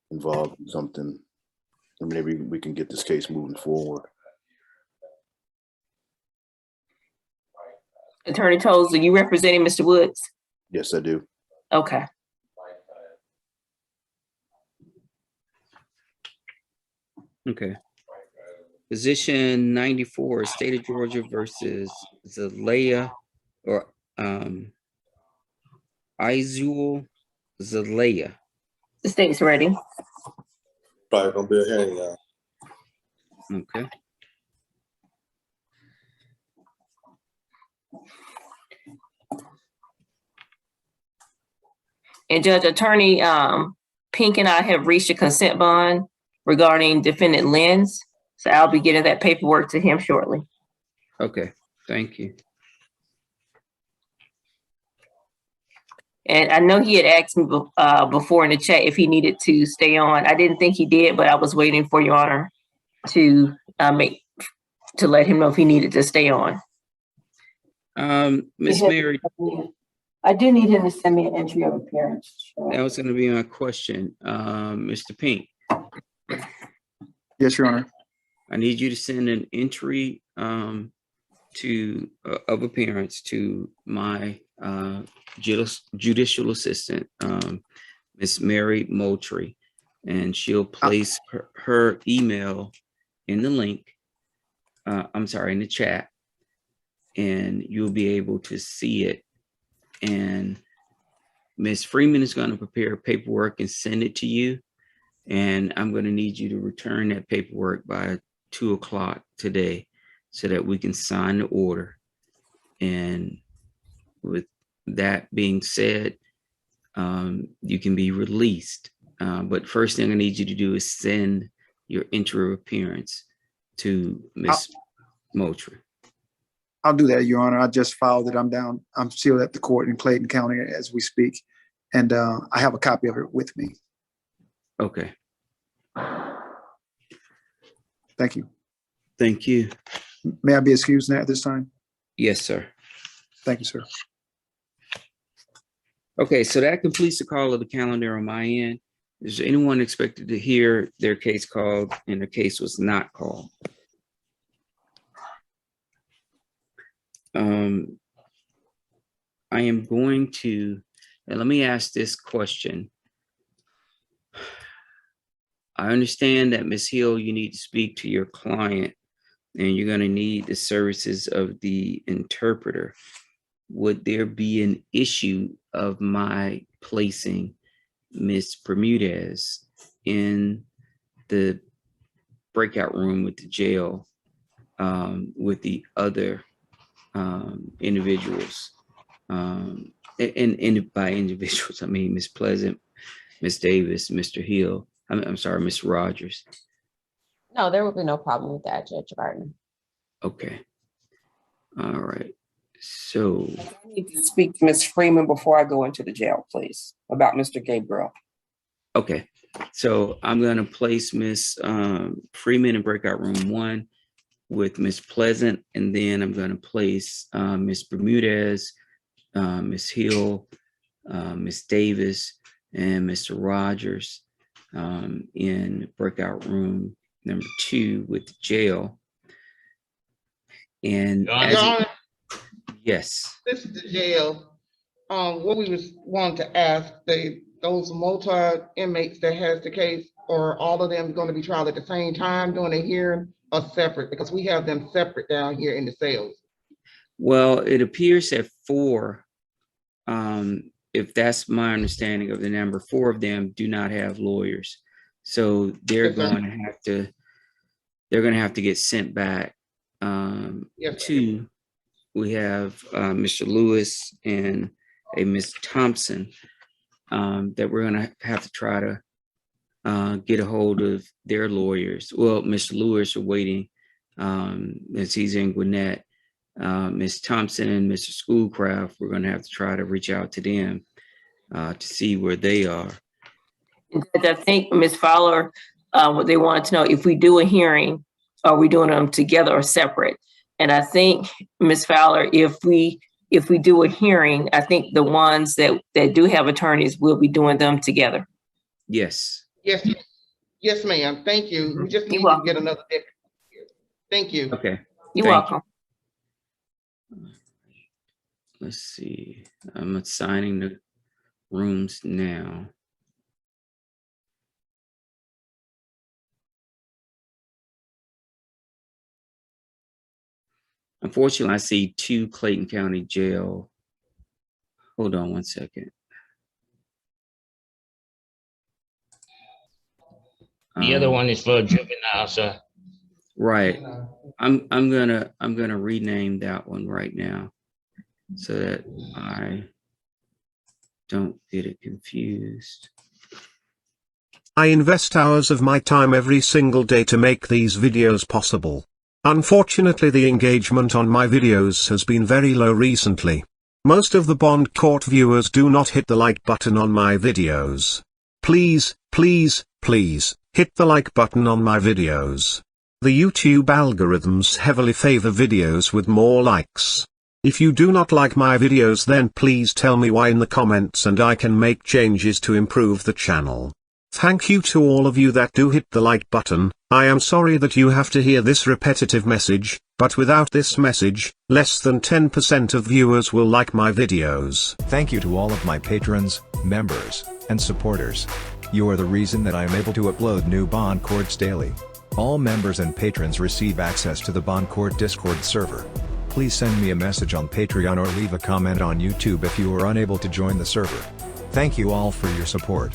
involved in something. And maybe we can get this case moving forward. Attorney Toles, are you representing Mr. Woods? Yes, I do. Okay. Okay. Position 94, State of Georgia versus Zalea or Izul Zalea. The state's ready. Probably gonna be a hearing now. Okay. And Judge, Attorney Pink and I have reached a consent bond regarding defendant Lenz. So I'll be getting that paperwork to him shortly. Okay, thank you. And I know he had asked me before in the chat if he needed to stay on. I didn't think he did, but I was waiting for Your Honor to let him know if he needed to stay on. Miss Mary, I do need him to send me an entry of appearance. that was going to be my question. Mr. Pink, Yes, Your Honor. I need you to send an entry of appearance to my judicial assistant, Miss Mary Moultrie, and she'll place her email in the link. I'm sorry, in the chat, and you'll be able to see it. And Miss Freeman is going to prepare paperwork and send it to you. And I'm going to need you to return that paperwork by 2 o'clock today so that we can sign the order. And with that being said, you can be released. But first thing I need you to do is send your entry of appearance to Miss Moultrie. I'll do that, Your Honor. I just filed it. I'm still at the court in Clayton County as we speak. And I have a copy of it with me. Okay. Thank you. Thank you. May I be excused now at this time? Yes, sir. Thank you, sir. Okay, so that completes the call of the calendar on my end. Is there anyone expected to hear their case called and their case was not called? I am going to, and let me ask this question. I understand that, Ms. Hill, you need to speak to your client and you're going to need the services of the interpreter. Would there be an issue of my placing Ms. Bermudez in the breakout room with the jail with the other individuals? And by individuals, I mean Ms. Pleasant, Ms. Davis, Mr. Hill. I'm sorry, Ms. Rogers. No, there would be no problem with that, Judge Gardner. Okay. All right. So I need to speak to Ms. Freeman before I go into the jail, please, about Mr. Gabriel. okay. So I'm going to place Ms. Freeman in breakout room 1 with Ms. Pleasant, and then I'm going to place Ms. Bermudez, Ms. Hill, Ms. Davis, and Mr. Rogers in breakout room number 2 with the jail. And yes, This is the jail. What we was wanting to ask, those multi inmates that has the case, or all of them going to be tried at the same time during a hearing, or separate? Because we have them separate down here in the cells. well, it appears that 4, if that's my understanding of the number, 4 of them do not have lawyers. So they're going to have to get sent back. Yes, 2, we have Mr. Lewis and a Ms. Thompson that we're going to have to try to get a hold of their lawyers. Well, Mr. Lewis are waiting, as he's in Gwinnett. Ms. Thompson and Mr. Schoolcraft, we're going to have to try to reach out to them to see where they are. I think Ms. Fowler, what they wanted to know, if we do a hearing, are we doing them together or separate? And I think, Ms. Fowler, if we do a hearing, I think the ones that do have attorneys will be doing them together. Yes. Yes, yes, ma'am. Thank you. We just need to get another deputy. Thank you. Okay. You're welcome. Let's see. I'm assigning the rooms now. Unfortunately, I see 2 Clayton County Jail. Hold on one second. The other one is for juvenile, sir. Right. I'm gonna rename that one right now so that I don't get it confused. I invest hours of my time every single day to make these videos possible. Unfortunately, the engagement on my videos has been very low recently. Most of the bond court viewers do not hit the like button on my videos. Please, please, please, hit the like button on my videos. The YouTube algorithms heavily favor videos with more likes. If you do not like my videos, then please tell me why in the comments and I can make changes to improve the channel. Thank you to all of you that do hit the like button. I am sorry that you have to hear this repetitive message, but without this message, less than 10% of viewers will like my videos. Thank you to all of my patrons, members, and supporters. You are the reason that I am able to upload new bond courts daily. All members and patrons receive access to the bond court Discord server. Please send me a message on Patreon or leave a comment on YouTube if you are unable to join the server. Thank you all for your support.